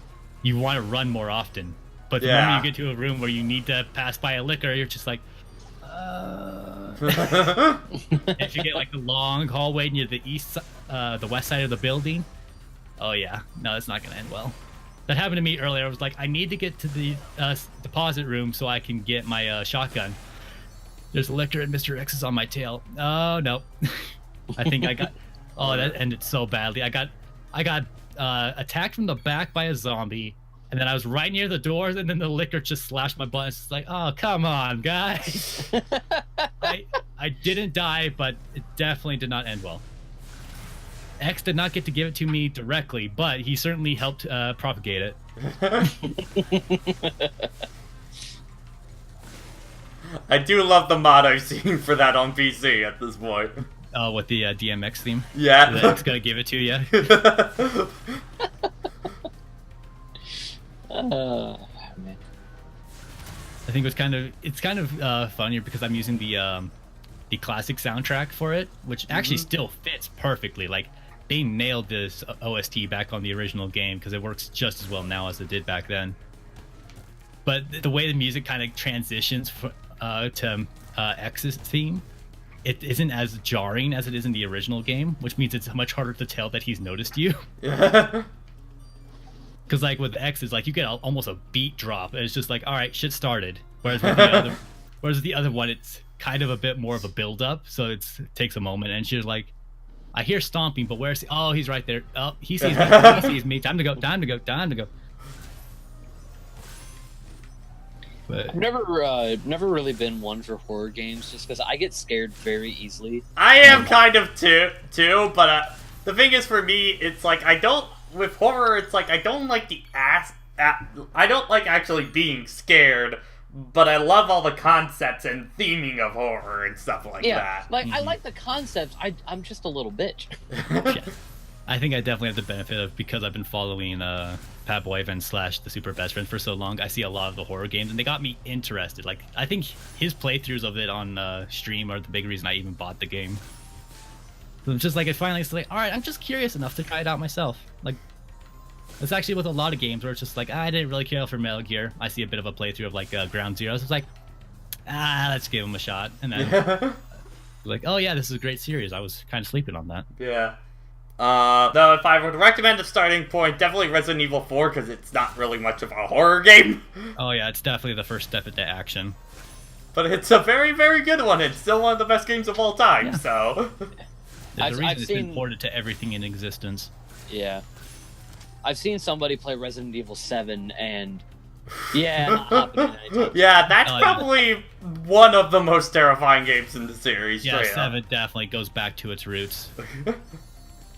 you want to run more often. But the moment you get to a room where you need to pass by a Licker, you're just like, If you get like the long hallway near the the west side of the building, oh yeah, no, that's not gonna end well. That happened to me earlier. I was like, I need to get to the deposit room so I can get my shotgun. There's a Licker and Mr. X is on my tail. Oh no, I think I got. Oh, that ended so badly. I got attacked from the back by a zombie, and then I was right near the doors, and then the Licker just slashed my butt. It's just like, oh, come on, guys. I didn't die, but it definitely did not end well. X did not get to give it to me directly, but he certainly helped propagate it. I do love the mod I've seen for that on PC at this point. Oh, with the DMX theme? Yeah. The X gonna give it to you. Man. I think it's kind of funnier because I'm using the classic soundtrack for it, which actually still fits perfectly. Like, they nailed this OST back on the original game because it works just as well now as it did back then. But the way the music kind of transitions to X's theme, it isn't as jarring as it is in the original game, which means it's much harder to tell that he's noticed you. Because like with X, it's like you get almost a beat drop, and it's just like, all right, shit started. Whereas with the other one, it's kind of a bit more of a build up, so it takes a moment, and she's like, I hear stomping, but where's he? Oh, he's right there. Oh, he sees me. He sees me. Time to go. Time to go. Time to go. But I've never really been one for horror games, just because I get scared very easily. I am kind of too, but the thing is for me, it's like with horror, it's like I don't like I don't like actually being scared, but I love all the concepts and theming of horror and stuff like that. Like I like the concepts. I'm just a little bitch. yeah. I think I definitely have the benefit of, because I've been following Pat Boyvan / the Super Best Friends for so long, I see a lot of the horror games, and they got me interested. Like, I think his playthroughs of it on stream are the big reason I even bought the game. So it's just like, it finally, it's like, all right, I'm just curious enough to try it out myself. Like, it's actually with a lot of games where it's just like, I didn't really care for Metal Gear. I see a bit of a playthrough of like Ground Zeroes. It's like, let's give him a shot. And then, like, oh yeah, this is a great series. I was kind of sleeping on that. Yeah. Though if I would recommend a starting point, definitely Resident Evil 4, because it's not really much of a horror game. Oh yeah, it's definitely the first step into action. But it's a very, very good one. It's still one of the best games of all time, so... There's a reason it's been ported to everything in existence. Yeah. I've seen somebody play Resident Evil 7, and... Yeah, not happening anytime. Yeah, that's probably one of the most terrifying games in the series. Yeah, 7 definitely goes back to its roots.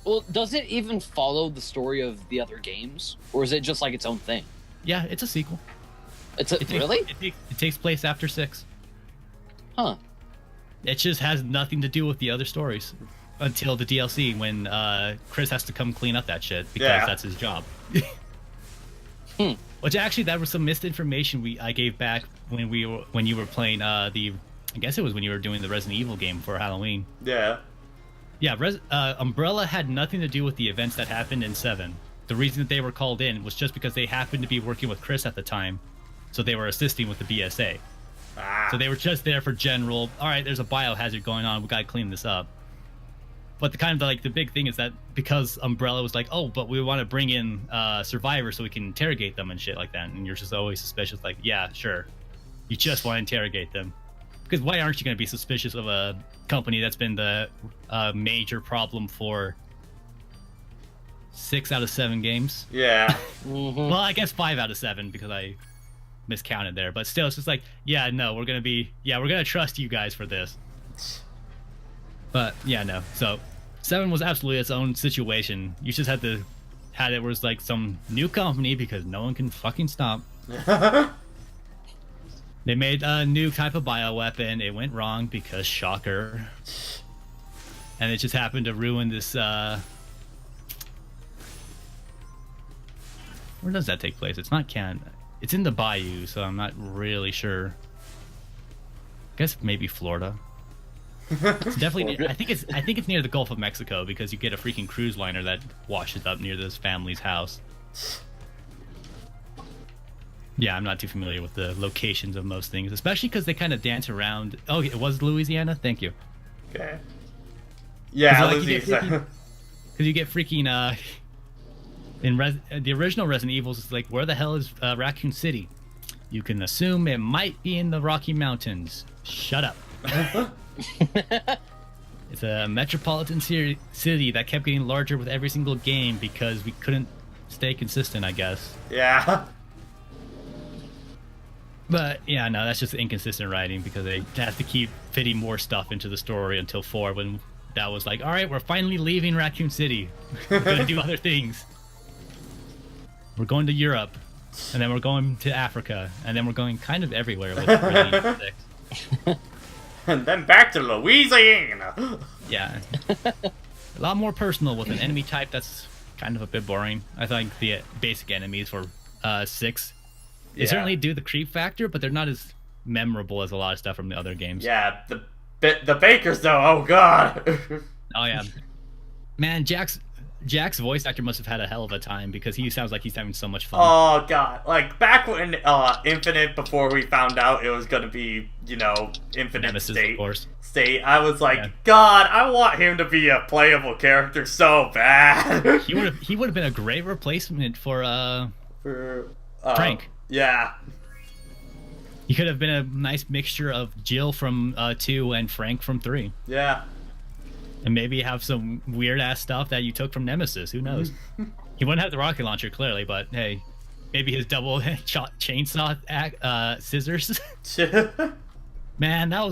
Well, does it even follow the story of the other games, or is it just like its own thing? Yeah, it's a sequel. Really? It takes place after 6. Huh. It just has nothing to do with the other stories until the DLC, when Chris has to come clean up that shit because that's his job. Which actually, that was some misinformation I gave back when you were playing I guess it was when you were doing the Resident Evil game for Halloween. Yeah. Yeah, Umbrella had nothing to do with the events that happened in 7. The reason that they were called in was just because they happened to be working with Chris at the time, so they were assisting with the BSA. So they were just there for general, all right, there's a biohazard going on, we gotta clean this up. But the big thing is that because Umbrella was like, oh, but we want to bring in survivors so we can interrogate them and shit like that, and you're just always suspicious, like, yeah, sure, you just want to interrogate them. Because why aren't you going to be suspicious of a company that's been the major problem for 6 out of 7 games? Yeah. Well, I guess 5 out of 7 because I miscounted there. But still, it's just like, yeah, no, we're going to trust you guys for this. But yeah, no. So 7 was absolutely its own situation. You just had it was like some new company because no one can fucking stop. They made a new type of bioweapon. It went wrong because shocker. And it just happened to ruin this, where does that take place? It's not Canada. It's in the bayou, so I'm not really sure. I guess maybe Florida. It's definitely I think it's near the Gulf of Mexico, because you get a freaking cruise liner that washes up near this family's house. Yeah, I'm not too familiar with the locations of most things, especially because they kind of dance around. Oh, it was Louisiana? Thank you. Okay. Yeah, Louisiana. Because you get freaking, the original Resident Evil is like, where the hell is Raccoon City? You can assume it might be in the Rocky Mountains. Shut up. It's a metropolitan city that kept getting larger with every single game because we couldn't stay consistent, I guess. Yeah. But yeah, no, that's just inconsistent writing because they have to keep fitting more stuff into the story until 4, when that was like, all right, we're finally leaving Raccoon City. We're gonna do other things. We're going to Europe, and then we're going to Africa, and then we're going kind of everywhere with Resident Evil 6. And then back to Louisiana. Yeah. A lot more personal with an enemy type that's kind of a bit boring. I think the basic enemies for 6, they certainly do the creep factor, but they're not as memorable as a lot of stuff from the other games. Yeah, the bakers though, oh god. Oh yeah. Man, Jack's voice actor must have had a hell of a time because he sounds like he's having so much fun. Oh god, like back when Infinite, before we found out it was gonna be, you know, Infinite Nemesis, State, of course. I was like, Yeah. God, I want him to be a playable character so bad. He would have been a great replacement for For, Frank. Yeah. He could have been a nice mixture of Jill from 2 and Frank from 3. Yeah. And maybe have some weird ass stuff that you took from Nemesis. Who knows? He wouldn't have the rocket launcher clearly, but hey, maybe his double chainsaw scissors. Man, that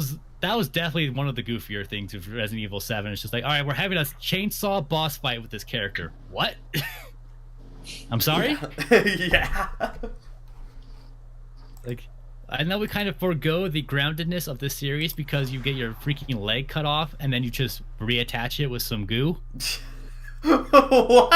was definitely one of the goofier things of Resident Evil 7. It's just like, all right, we're having a chainsaw boss fight with this character. What? I'm sorry? Yeah. Like, I know we kind of forego the groundedness of this series because you get your freaking leg cut off and then you just reattach it with some goo. What?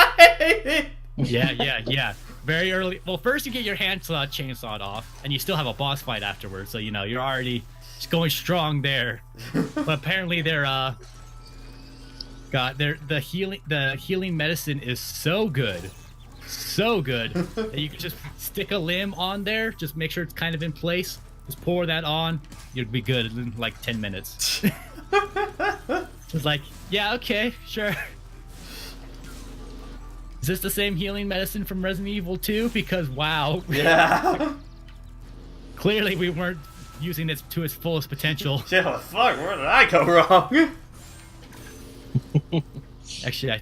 Yeah. Very early. Well, first you get your hand chainsawed off, and you still have a boss fight afterwards. So you know you're already just going strong there. But apparently the healing medicine is so good that you can just stick a limb on there. Just make sure it's kind of in place. Just pour that on. You'll be good in like 10 minutes. It's like, yeah, okay, sure. Is this the same healing medicine from Resident Evil 2? Because, wow. Yeah. Clearly we weren't using it to its fullest potential. Yeah, fuck, where did I go wrong? Actually,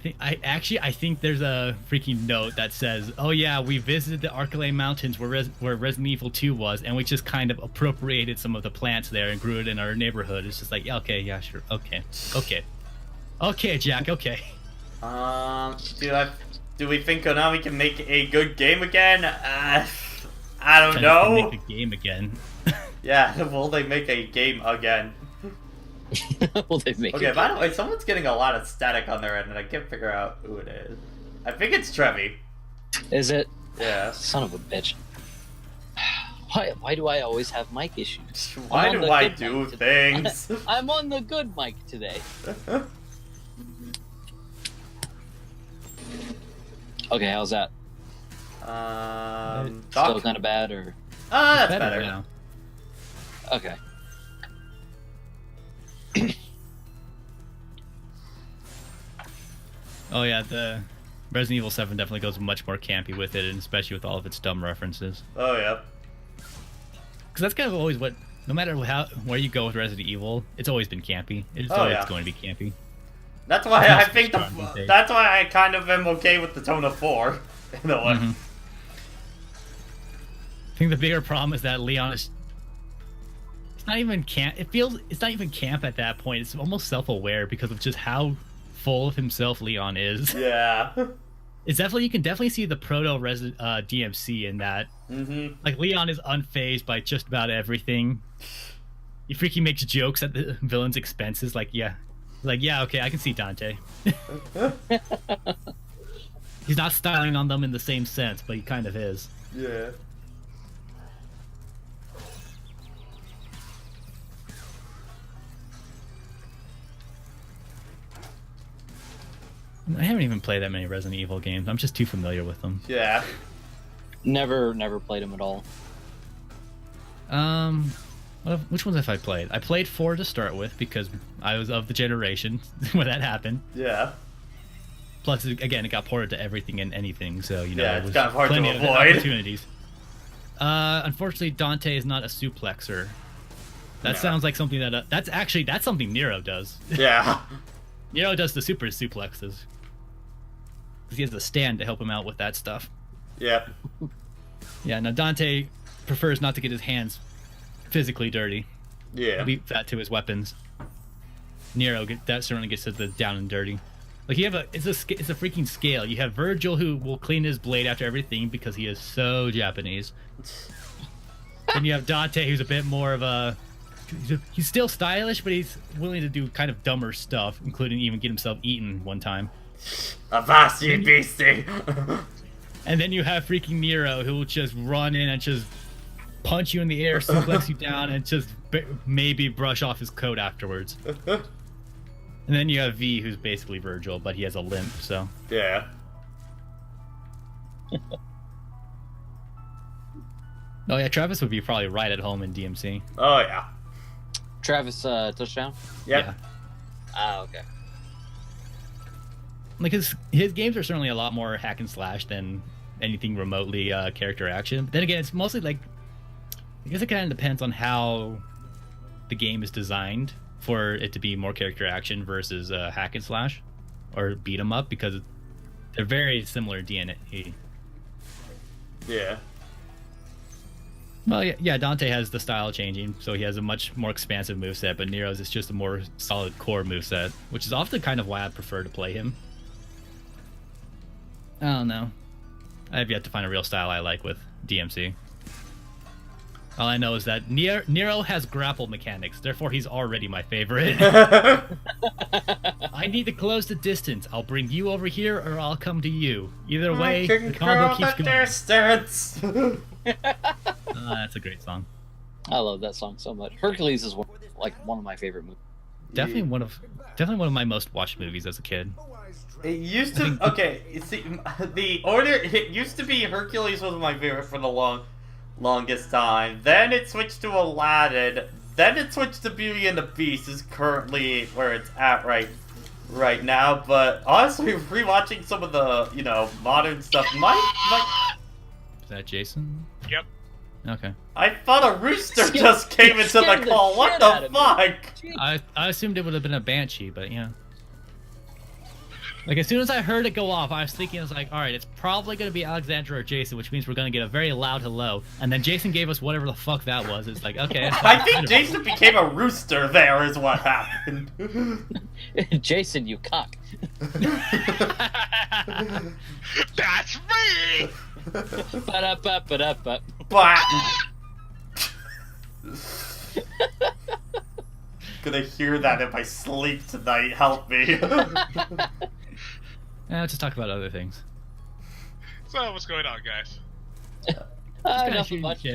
I think there's a freaking note that says, "Oh yeah, we visited the Archelay Mountains where Resident Evil 2 was, and we just kind of appropriated some of the plants there and grew it in our neighborhood." It's just like, yeah, okay, yeah, sure, okay, Jack, okay. Do we think Konami can make a good game again? I don't know. Make a game again. Yeah, will they make a game again? Will they make Okay, it? by the way, someone's getting a lot of static on their end, and I can't figure out who it is. I think it's Trevi. Is it? Yeah. Son of a bitch. Why do I always have mic issues? Why I'm on do the I good do mic today. things? I'm on the good mic today. Okay, how's that? Doc? Still kind of bad, or? That's better. now. Okay. Oh yeah, the Resident Evil 7 definitely goes much more campy with it, and especially with all of its dumb references. Oh, yeah. Because that's kind of always what, no matter where you go with Resident Evil, it's always been campy. It's Oh, always yeah. going to be campy. That's why I That's think strong these days. that's why I kind of am okay with the tone of 4 in a way. Mhm. I think the bigger problem is that Leon is. It's not even camp. It's not even camp at that point. It's almost self-aware because of just how full of himself Leon is. Yeah. It's definitely, you can definitely see the proto DMC in that. Mm-hmm. Like, Leon is unfazed by just about everything. He freaking makes jokes at the villain's expenses. Like, yeah, okay, I can see Dante. He's not styling on them in the same sense, but he kind of is. Yeah. I haven't even played that many Resident Evil games. I'm just too familiar with them. Yeah. Never played him at all. Which ones have I played? I played 4 to start with because I was of the generation when that happened. Yeah. Plus, again, it got ported to everything and anything, so you know, Yeah, it it's was kind of hard to plenty of avoid. opportunities. Unfortunately, Dante is not a suplexer. That No. sounds like something that that's something Nero does. Yeah. Nero does the super suplexes because he has a stand to help him out with that stuff. Yep. Yeah, now Dante prefers not to get his hands physically dirty. Yeah. Leave that to his weapons. Nero, that certainly gets to the down and dirty. Like, it's a freaking scale. You have Virgil, who will clean his blade after everything because he is so Japanese. Then you have Dante, who's a bit more of a... He's still stylish, but he's willing to do kind of dumber stuff, including even get himself eaten one time. Avast, beastie. And then you have freaking Nero, who will just run in and just punch you in the air, suplex you down, and just maybe brush off his coat afterwards. And then you have V, who's basically Virgil, but he has a limp, so. Yeah. Oh yeah, Travis would be probably right at home in DMC. Oh yeah. Travis, touchdown? Yep. Yeah. Ah, okay. Like his games are certainly a lot more hack and slash than anything remotely character action. But then again, it's mostly like, I guess it kind of depends on how the game is designed for it to be more character action versus hack and slash or beat 'em up, because they're very similar DNA. Yeah. Well, yeah, Dante has the style changing, so he has a much more expansive moveset, but Nero's is just a more solid core moveset, which is often kind of why I prefer to play him. I don't know. I have yet to find a real style I like with DMC. All I know is that Nero has grapple mechanics, therefore he's already my favorite. I need to close the distance. I'll bring you over here, or I'll come to you. Either way, the combo keeps going. Distance. That's a great song. I love that song so much. Hercules is one of my favorite movies. Definitely one of my most watched movies as a kid. It used to see the order. It used to be Hercules was my favorite for the longest time. Then it switched to Aladdin. Then it switched to Beauty and the Beast. Is currently where it's at right now. But honestly, rewatching some of the modern stuff, Is that Jason? Yep. Okay. I thought a rooster just came into the call. What the fuck? I assumed it would have been a banshee, but yeah. Like, as soon as I heard it go off, I was thinking, alright, it's probably going to be Alexandra or Jason, which means we're going to get a very loud hello. And then Jason gave us whatever the fuck that was. It's like, okay. I think Jason became a rooster there is what happened. Jason, you cock. That's me! Ba-da-ba-ba-da-ba. But gonna hear that in my sleep tonight. Help me. Let's just talk about other things. So, what's going on, guys? Nothing much.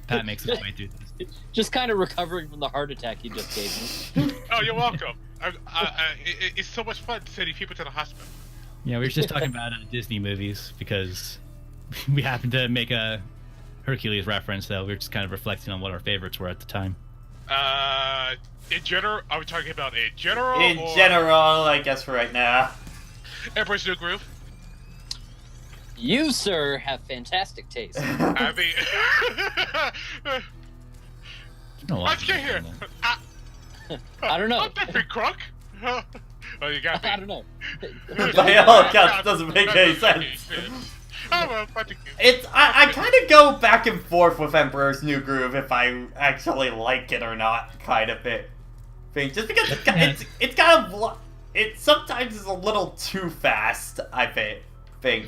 Pat makes his way through this. Just kind of recovering from the heart attack you just gave me. Oh, you're welcome. It's so much fun sending people to the hospital. Yeah, we were just talking about Disney movies because we happened to make a Hercules reference, so we were just kind of reflecting on what our favorites were at the time. In general, are we talking about in general? In general, I guess for right now. Emperor's New Groove. You, sir, have fantastic taste. I mean, let's get here. I don't know. I'm different, Crook. Oh, you got me. I don't know. By all accounts, doesn't make any sense. Oh, well, I kind of go back and forth with Emperor's New Groove if I actually like it or not, kind of thing. Just because it sometimes is a little too fast, I think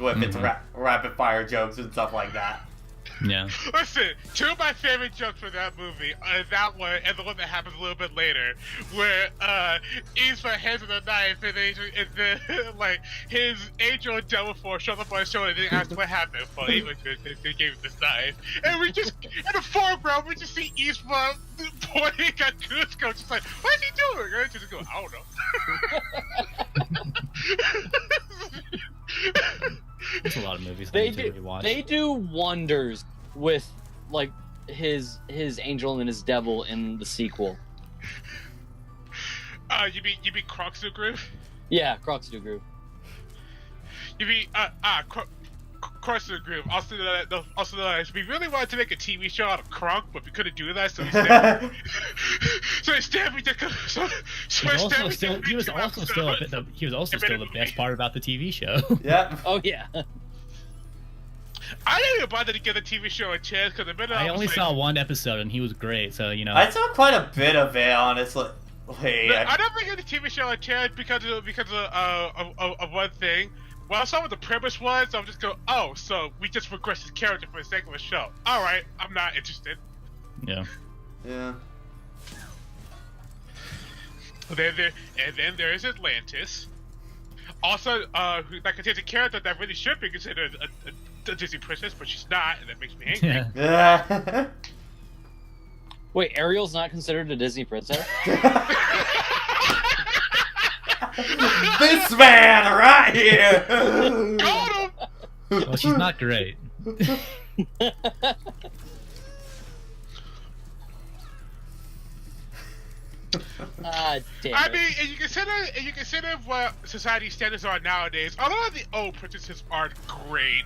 with its rapid fire jokes and stuff like that. Yeah. Listen, two of my favorite jokes from that movie are that one and the one that happens a little bit later, where he's my hands with a knife and then like his angel and devil force shows up on his shoulder and they ask what happened. Well, they gave him this knife, and we just in the foreground we just see Eastman pointing at Cusco, just like, what's he doing? And I just go, I don't know. There's a lot of movies They I need to rewatch. They do wonders with like his angel and his devil in the sequel. You mean Croc's New Groove? Yeah, Croc's New Groove. You mean Croc's New Groove? Also, we really wanted to make a TV show out of Kronk, but we couldn't do that, so instead, He was also still the best part about the TV show. Yeah. Oh yeah. I didn't even bother to give the TV show a chance because I only saw one episode and he was great, so I saw quite a bit of it, honestly. I never gave the TV show a chance because of one thing. Well, I saw what the premise was, so I'm just going, oh, so we just regressed his character for the sake of a show. Alright, I'm not interested. Yeah. Yeah. And then there is Atlantis. Also, that contains a character that really should be considered a Disney princess, but she's not, and that makes me angry. Yeah. Wait, Ariel's not considered a Disney princess? This man right here. Got him! Well, she's not great. Ah, damn I it. mean, and you consider what society standards are nowadays. A lot of the old princesses aren't great.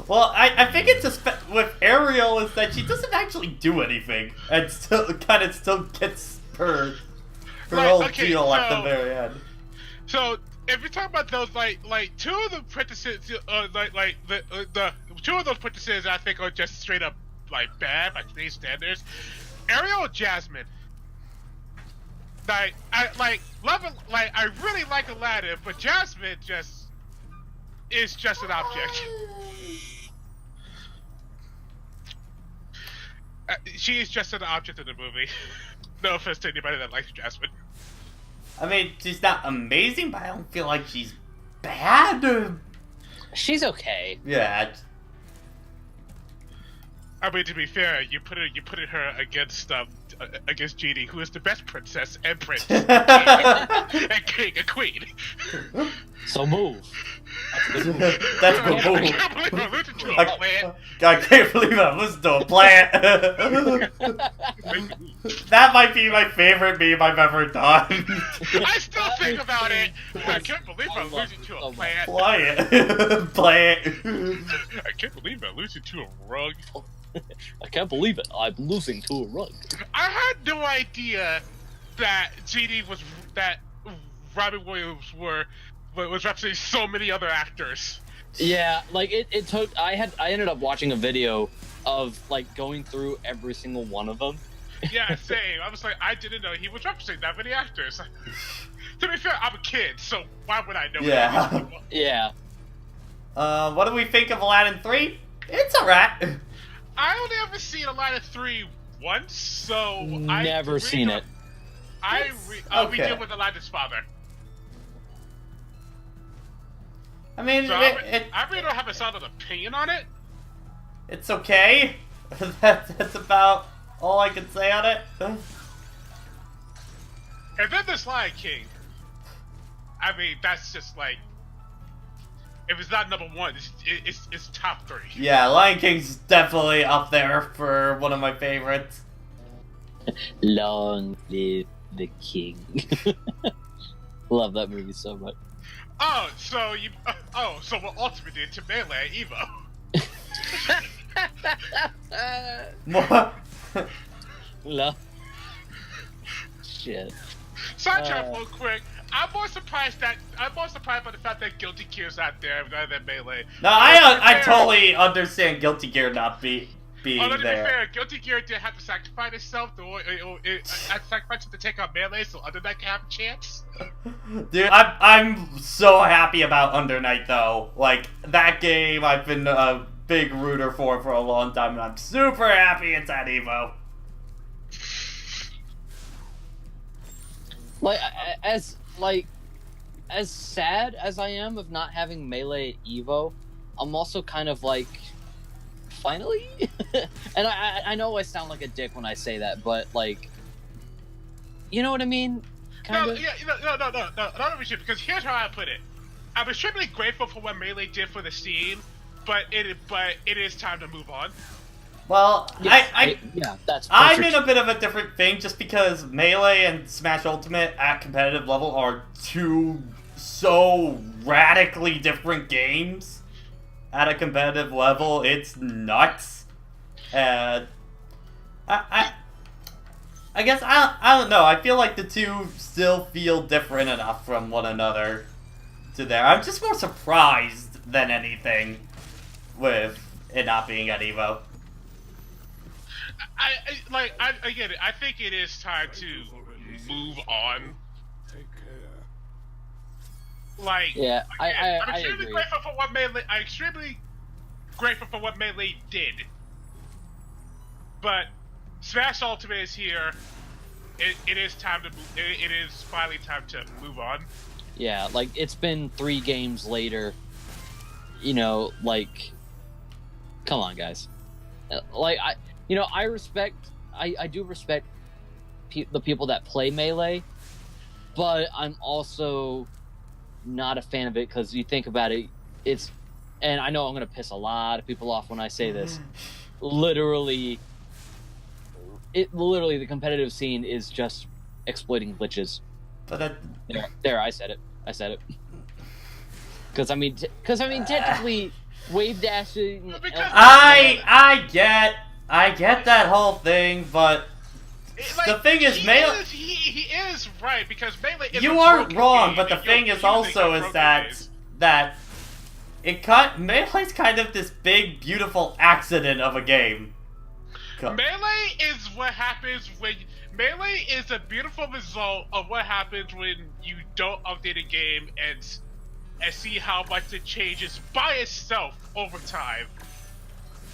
Well, I think it's just with Ariel is that she doesn't actually do anything, and still gets her Like, whole okay, deal at the so- very end. So if you're talking about those, like two of the princesses, the two of those princesses, I think are just straight up like bad by today's standards. Ariel and Jasmine. I really like Aladdin, but Jasmine is just an object. She is just an object in the movie. No offense to anybody that likes Jasmine. I mean, she's not amazing, but I don't feel like she's bad. She's okay. Yeah. I mean, to be fair, you put her against Genie, who is the best princess and prince, and king and queen. So move. That's the I move. can't believe I listened to a plan. I can't believe I listened to a plant. That might be my favorite meme I've ever done. I still think about it. I can't believe I'm losing to a plant. Play it. Play it. I can't believe I'm losing to a rug. I can't believe it. I'm losing to a rug. I had no idea that Robin Williams was representing so many other actors. Yeah, like it took. I ended up watching a video of like going through every single one of them. Yeah, same. I was like, I didn't know he was representing that many actors. To be fair, I'm a kid, so why would I know? Yeah. That many people? Yeah. What do we think of Aladdin 3? It's alright. I only ever seen Aladdin 3 once, so Never seen it. We okay. deal with Aladdin's father. I mean, So I really don't have a solid opinion on it. it's okay. That's about all I can say on it. And then there's Lion King. I mean, that's just like, if it's not number one, it's top 3. Yeah, Lion King's definitely up there for one of my favorites. Long live the king. Love that movie so much. Oh, so we're ultimately into Melee Evo. More. Love. Shit. Sidetrack real quick. I'm more surprised by the fact that Guilty Gear's out there rather than Melee. No, I totally understand Guilty Gear not being Although to be there. fair, Guilty Gear did have to sacrifice itself to take on Melee, so Under Night can have a chance. Dude, I'm so happy about Under Night though. Like that game, I've been a big rooter for a long time, and I'm super happy it's at Evo. As sad as I am of not having Melee at Evo, I'm also kind of like, finally? And I know I sound like a dick when I say that, but like, you know what I mean? No, not shit, because here's how I put it. I'm extremely grateful for what Melee did for the scene, but it is time to move on. Well, yeah, that's. I'm in a bit of a different thing just because Melee and Smash Ultimate at competitive level are two so radically different games. At a competitive level, it's nuts. I guess I don't know. I feel like the two still feel different enough from one another to there. I'm just more surprised than anything with it not being at Evo. I get it. I think it is time to move on. Take care. Like, Yeah, I'm I extremely agree. grateful for what Melee. I'm extremely grateful for what Melee did. But Smash Ultimate is here. It is time to move. It is finally time to move on. Yeah, like it's been 3 games later. You know, like, come on, guys. Like I do respect the people that play Melee, but I'm also not a fan of it because you think about it, and I know I'm gonna piss a lot of people off when I say this. Literally, the competitive scene is just exploiting glitches. But There, I said it. Because I mean, technically, wave dashing. I get that whole thing, but the thing is, Melee. He is right because Melee. Is You a aren't broken wrong, game, but the and you're thing is using also a is broken that Melee's kind of this big, beautiful accident of a game. Melee is what happens when Melee is a beautiful result of what happens when you don't update a game and see how much it changes by itself over time.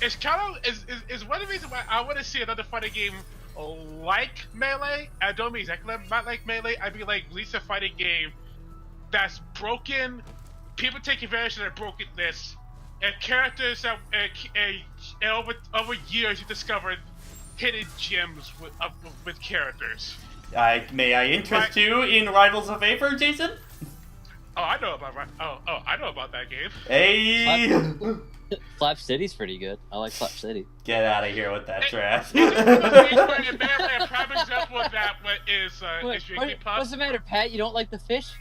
It's kind of is one of the reasons why I want to see another fighting game like Melee. I don't mean exactly not like Melee. I mean like release a fighting game that's broken. People take advantage of their brokenness, and characters that over years you discovered hidden gems with characters. May I interest you in Rivals of Aether, Jason? Oh, I know about I know about that game. Hey! Flap City's pretty good. I like Flap City. Get out of here with that trash. A prime example of that is Drinking Pup. What's the matter, Pat? You don't like the fish?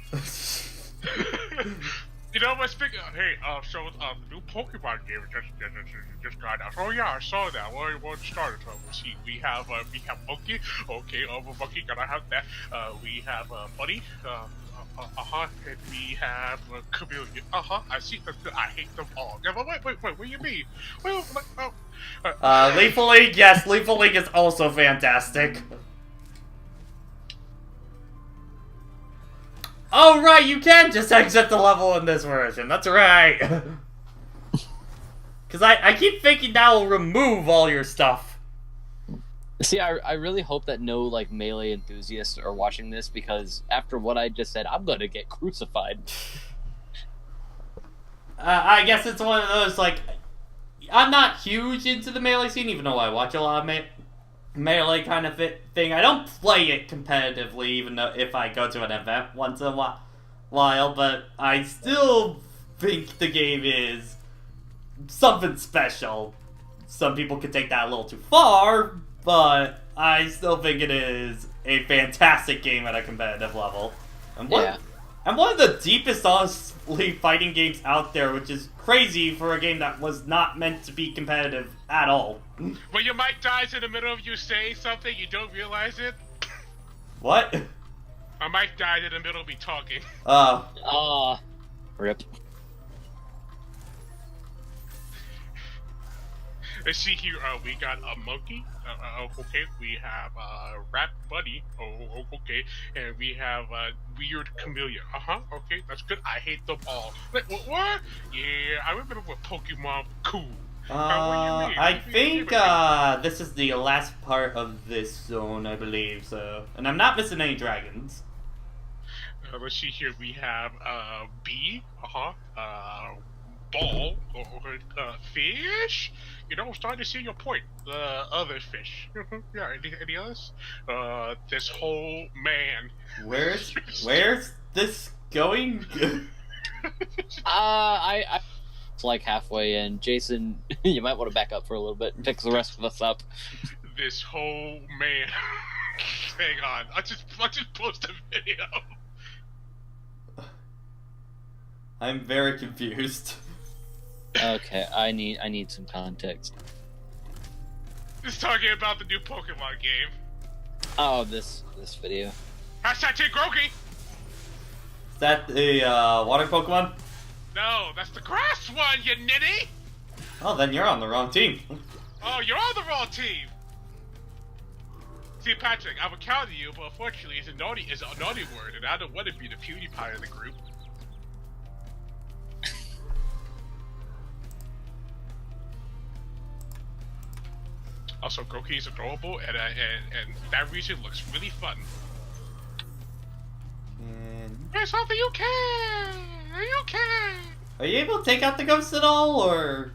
You know what's speaking? Hey, so the new Pokemon game just got out. Oh yeah, I saw that. What started? See, we have Monkey. Okay, Monkey gonna have that. We have Buddy. And we have Chameleon. I see. I hate them all. Yeah, but wait. What do you mean? Well, Lethal League, yes, Lethal League is also fantastic. Oh, right, you can just exit the level in this version. That's right. Because I keep thinking that will remove all your stuff. See, I really hope that no, like, Melee enthusiasts are watching this, because after what I just said, I'm gonna get crucified. I guess it's one of those, like, I'm not huge into the Melee scene, even though I watch a lot of Melee kind of thing. I don't play it competitively, even though if I go to an event once in a while, but I still think the game is something special. Some people could take that a little too far, but I still think it is a fantastic game at a competitive level. And one of the deepest, honestly, fighting games out there, which is crazy for a game that was not meant to be competitive at all. When your mic dies in the middle of you saying something, you don't realize it. What? My mic died in the middle of me talking. Rip. Let's see here. We got a monkey. Okay. We have rat buddy. Oh, okay. And we have weird chameleon. Okay, that's good. I hate them all. Wait, what? Yeah, I remember when Pokemon were cool. I think this is the last part of this zone, I believe. So, and I'm not missing any dragons. Let's see here. We have bee. Ball. Fish. You know, I'm starting to see your point. Other fish. Yeah. Any others? This whole man. Where's this going? It's like halfway in. Jason, you might want to back up for a little bit and pick the rest of us up. This whole man. Hang on. I just post a video. I'm very confused. Okay, I need some context. It's talking about the new Pokemon game. Oh, this video. Hashtag Team Grogi! Is that the water Pokemon? No, that's the grass one, you nitty! Oh, then you're on the wrong team. Oh, you're on the wrong team! See, Patrick, I would counter you, but unfortunately it's a naughty word, and I don't want to be the PewDiePie of the group. Also, Groki is adorable, and that region looks really fun. And There's something you can! You can! are you able to take out the ghosts at all, or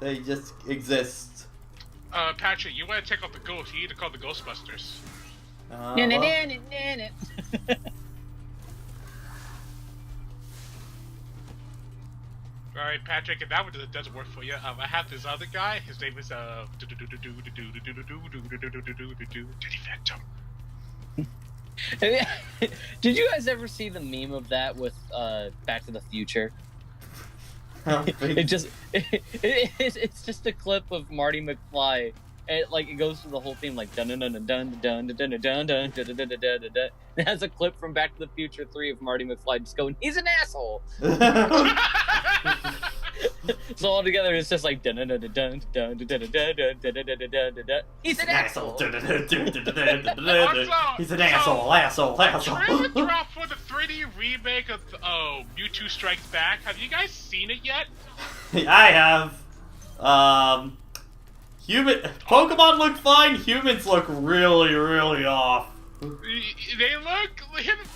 they just exist? Patrick, you want to take out the ghost, you need to call the Ghostbusters. All right, Patrick, if that one doesn't work for you, I have this other guy. His name is Diddy Phantom. Did you guys ever see the meme of that with Back to the Future? It's just a clip of Marty McFly, and like it goes through the whole theme like dun dun dun dun dun dun dun dun dun dun dun dun dun dun. It has a clip from Back to the Future 3 of Marty McFly just going, "He's an asshole." So all together it's just like dun dun dun dun dun dun dun dun dun dun dun dun dun. He's an asshole. He's an asshole. Trailer drop for the 3D remake of Mewtwo Strikes Back. Have you guys seen it yet? I have. Pokemon look fine. Humans look really, really off. They look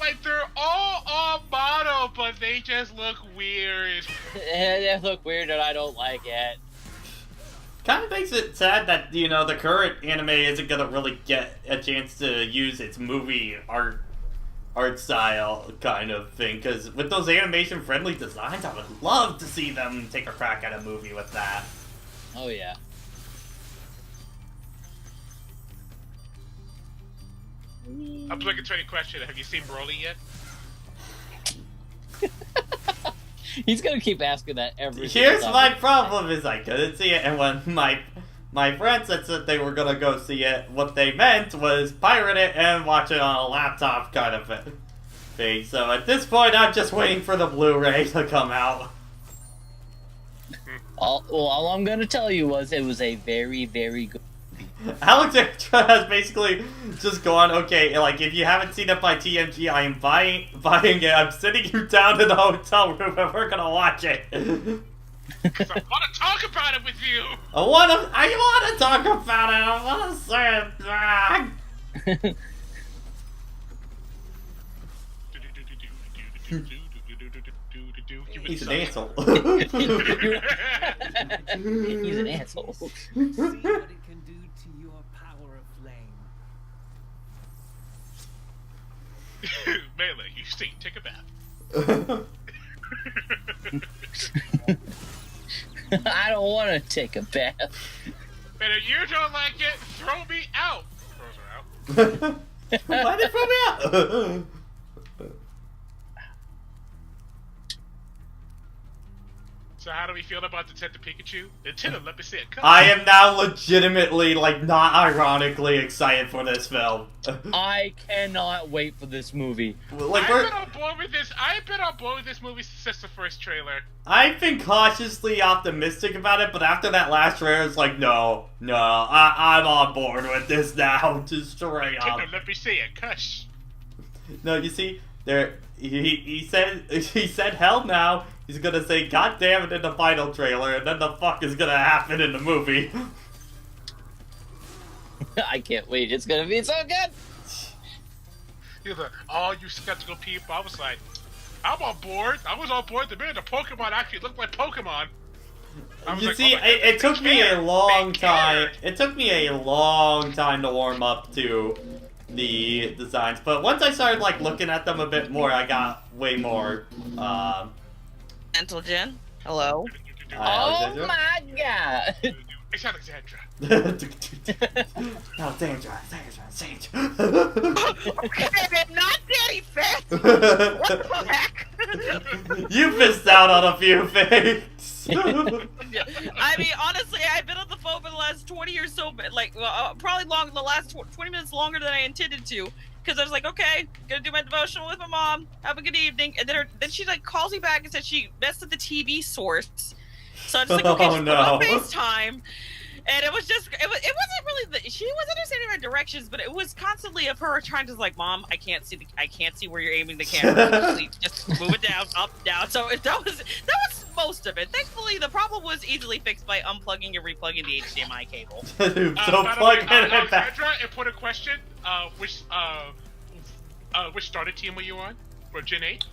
like they're all on model, but they just look weird. They look weird and I don't like it. Kind of makes it sad that, the current anime isn't gonna really get a chance to use its movie art style kind of thing, because with those animation-friendly designs, I would love to see them take a crack at a movie with that. Oh yeah. I'm looking to any question. Have you seen Broly yet? He's gonna keep asking that every Here's single my time. problem is I couldn't see it, and when my friends said that they were gonna go see it, what they meant was pirate it and watch it on a laptop kind of thing. So at this point, I'm just waiting for the Blu-ray to come out. All I'm gonna tell you was it was a very, very good. Alexandra has basically just gone, okay, like, if you haven't seen it by TMG, I am buying it, I'm sitting you down in the hotel room, and we're gonna watch it. Because I want to talk about it with you! I wanna talk about it, I wanna say it. He's an asshole. He's an asshole. See what it can do to your power of flame. Melee, you stink, take a bath. I don't want to take a bath. And if you don't like it, throw me out! Throws her out. Why did throw me out? So how do we feel about Detective Pikachu? Nintendo, let me see it. Come I am now legitimately, like, not ironically excited for this film. I cannot wait for this movie. Like, I've been on board with this. I've been on board with this movie since the first trailer. I've been cautiously optimistic about it, but after that last trailer, it's like, no, I'm on board with this now, just straight up. Nintendo, let me see it. Cush. No, you see, he said hell now. He's gonna say God damn it in the final trailer, and then the fuck is gonna happen in the movie. I can't wait. It's gonna be so good. He's like, oh, you skeptical people. I was like, I'm on board. I was on board the minute the Pokemon actually looked like Pokemon. I was You like, see, oh, it took me a long They time. cared. It took me a long time to warm up to the designs, but once I started like looking at them a bit more, I got way more. Mental Gen. Hello. Oh Alexandra? my god. It's Alexandra. Alexandra. Okay, not Daddy Fat. What the heck? You missed out on a few things. I mean, honestly, I've been on the phone for the last 20 or so, but like, probably the last 20 minutes longer than I intended to. Because I was like, okay, gonna do my devotional with my mom. Have a good evening. And then she like calls me back and said she messed with the TV source. So I was like, okay, Oh, she's no. on FaceTime. And it was just, it wasn't really, she was understanding my directions, but it was constantly of her trying to like, Mom, I can't see where you're aiming the camera. Please just move it down, up, down. So that was most of it. Thankfully, the problem was easily fixed by unplugging and replugging the HDMI cable. So By the plug way, in it back. Alexandra, important question. Which starter team were you on for Gen 8?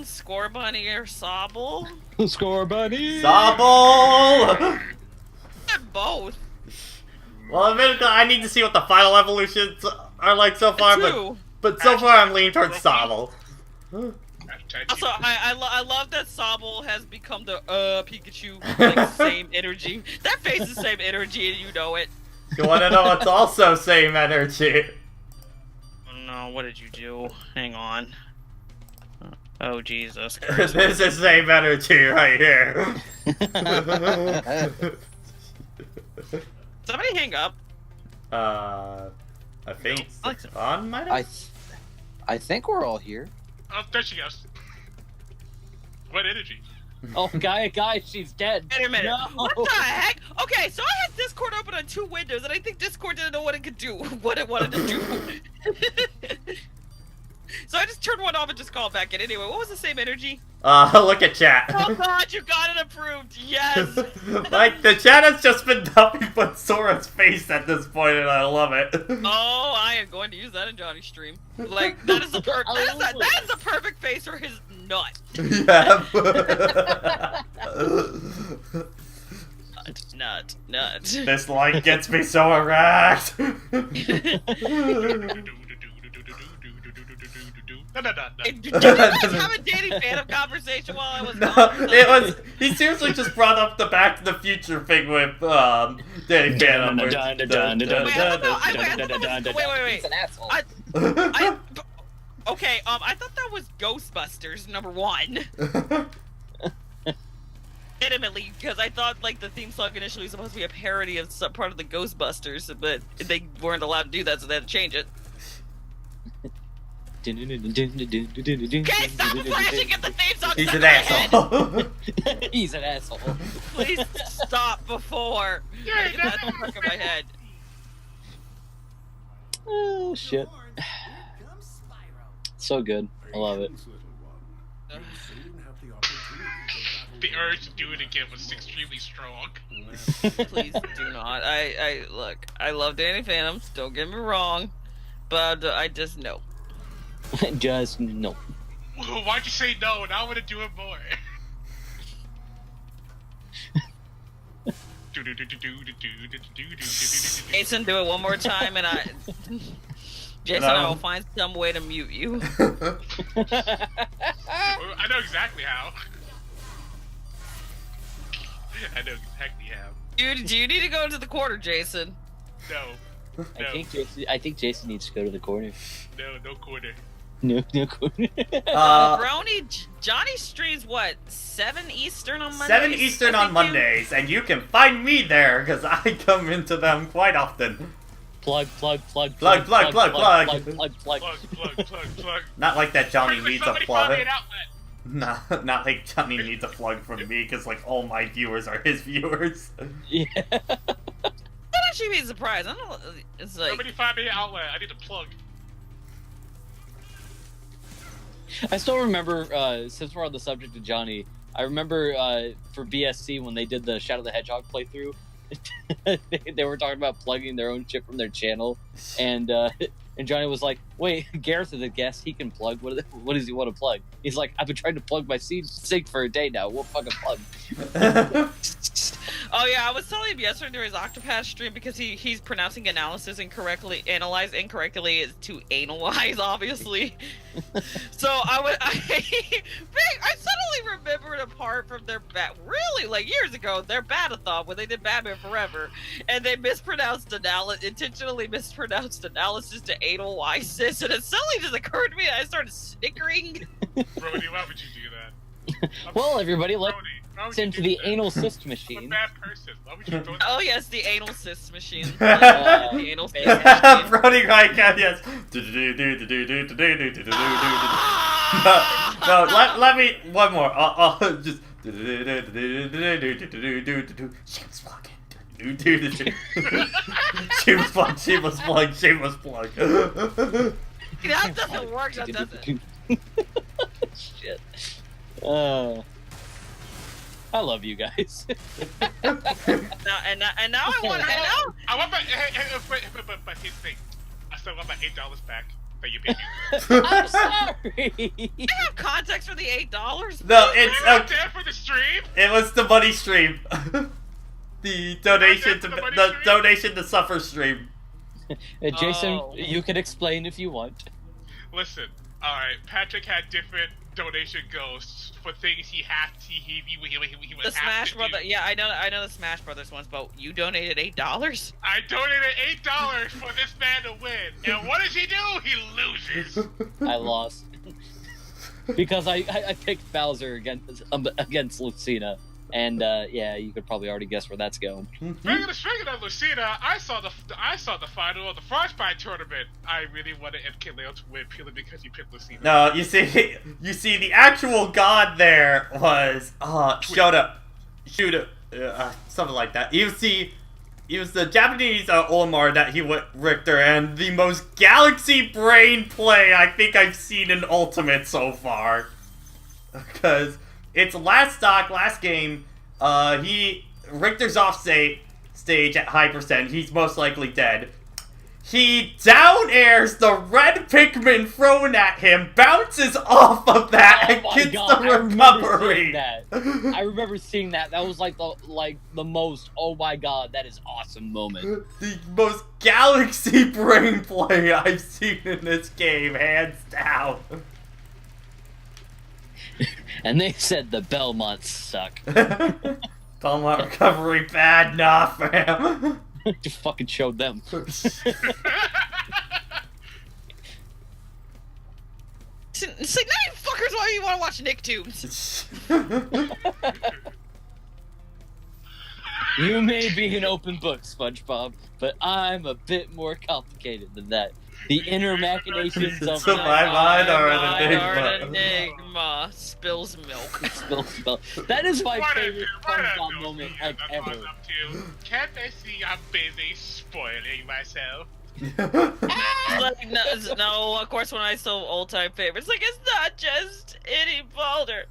Score Bunny or Sobble? Score buddy. Sobble! Both. Well, admittedly, I need to see what the final evolutions are like so far, Two. but so far I'm leaning towards Sobble. Also, I love that Sobble has become the Pikachu, like, same energy. That face is the same energy, and you know it. You wanna know what's also same energy? Oh no, what did you do? Hang on. Oh, Jesus Christ. This is same energy right here. Somebody hang up. I think Alexa. on might have? I think we're all here. Oh, there she goes. What energy? Oh, guys, she's dead. Wait a minute. No. What the heck? Okay, so I had Discord open on 2 windows, and I think Discord didn't know what it could do. What it wanted to do. So I just turned one off and just called back in. Anyway, what was the same energy? Look at chat. Oh god, you got it approved. Yes. Like, the chat has just been nothing but Sora's face at this point, and I love it. Oh, I am going to use that in Johnny's stream. Like, that is the that is the perfect face for his nut. Yeah. Nut. This light gets me so erect. Did you guys have a dating fandom conversation while I was No, gone? it was. He seriously just brought up the Back to the Future thing with Danny Phantom. Wait, He's an asshole. Okay, I thought that was Ghostbusters #1. Legitimately, because I thought like the theme song initially was supposed to be a parody of some part of the Ghostbusters, but they weren't allowed to do that, so they had to change it. Okay, stop before I actually get the theme song. He's stuck an in my head. asshole. He's an asshole. Please stop before I get that stuck in my head. Oh shit. So good. I love it. The urge to do it again was extremely strong. Please do not. I look. I love Danny Phantoms. Don't get me wrong, but I just know. Just no. Why'd you say no? Now I want to do it more. Jason, do it one more time, and Jason, I will find some way to mute you. I know exactly how. I know exactly how. Dude, do you need to go into the corner, Jason? No. I think Jason needs to go to the corner. No corner. No corner. Brony, Johnny streams what? 7 Eastern on Mondays? 7 Eastern on Mondays, and you can find me there because I come into them quite often. Plug. Not like that Johnny needs a Somebody plug. found me an outlet. Not like Johnny needs a plug from me because like all my viewers are his viewers. Yeah. That actually be surprised. I don't know. It's like Somebody find me an outlet. I need a plug. I still remember, since we're on the subject of Johnny, I remember for BSC when they did the Shadow the Hedgehog playthrough, they were talking about plugging their own shit from their channel, and Johnny was like, "Wait, Gareth is a guest. He can plug. What does he want to plug?" He's like, "I've been trying to plug my sync for a day now. What fucking plug?" oh yeah, I was telling him yesterday during his Octopath stream because he's pronouncing analyze incorrectly to analyze, obviously. So I suddenly remembered a part from their like years ago, their Batathon when they did Batman Forever, and they intentionally mispronounced analysis to analysis, and it suddenly just occurred to me, and I started snickering. Brody, why would you do that? Well, everybody, let's Brody, into the anal cyst I'm a machine. bad person. Why would you do that? Oh yes, the anal cyst machine. The anal cyst machine. Brody Ryka, yes. No, let me one more. I'll just. She was plugging. She was plugged. That doesn't work. That doesn't. Shit. I love you guys. And now I want to know. I want my but here's the thing. I still want my $8 back that you paid me. I'm sorry. I have context for the $8. No, it's You're not there for the stream. it was the money stream. the donation to the money the stream? donation to Suffer stream. Jason, Oh. you can explain if you want. Listen, alright, Patrick had different donation goals for things he had to, he would The have Smash to Brother. do. Yeah, I know the Smash Brothers ones, but you donated $8. I donated $8 for this man to win, and what does he do? He loses. I lost. Because I picked Bowser against Lucina. And yeah, you could probably already guess where that's going. Speaking of Lucina, I saw the final of the Frostbite tournament. I really wanted MK Leo to win purely because he picked Lucina. No, you see, the actual god there was Shoda, something like that. He was the Japanese Olimar that he went Richter, and the most galaxy brain play I think I've seen in Ultimate so far. Because last game, Richter's off stage at high percent. He's most likely dead. He down airs the red Pikmin thrown at him, bounces off of that, and gets the recovery. I remember seeing that. That was like the most oh my god, that is awesome moment. The most galaxy brain play I've seen in this game, hands down. And they said the Belmonts suck. Belmont recovery bad, nah, fam. Just fucking showed them. It's like, nine fuckers, why do you want to watch Nicktoons? You may be an open book, SpongeBob, but I'm a bit more complicated than that. The inner machinations of So my mind are an an enigma. Spills milk. Spill. That is my favorite What SpongeBob moment like that's ever. what I'm up to. Can't I see I'm busy spoiling myself? Like, no, of course, when I saw old-time favorites, like, it's not just any Balder.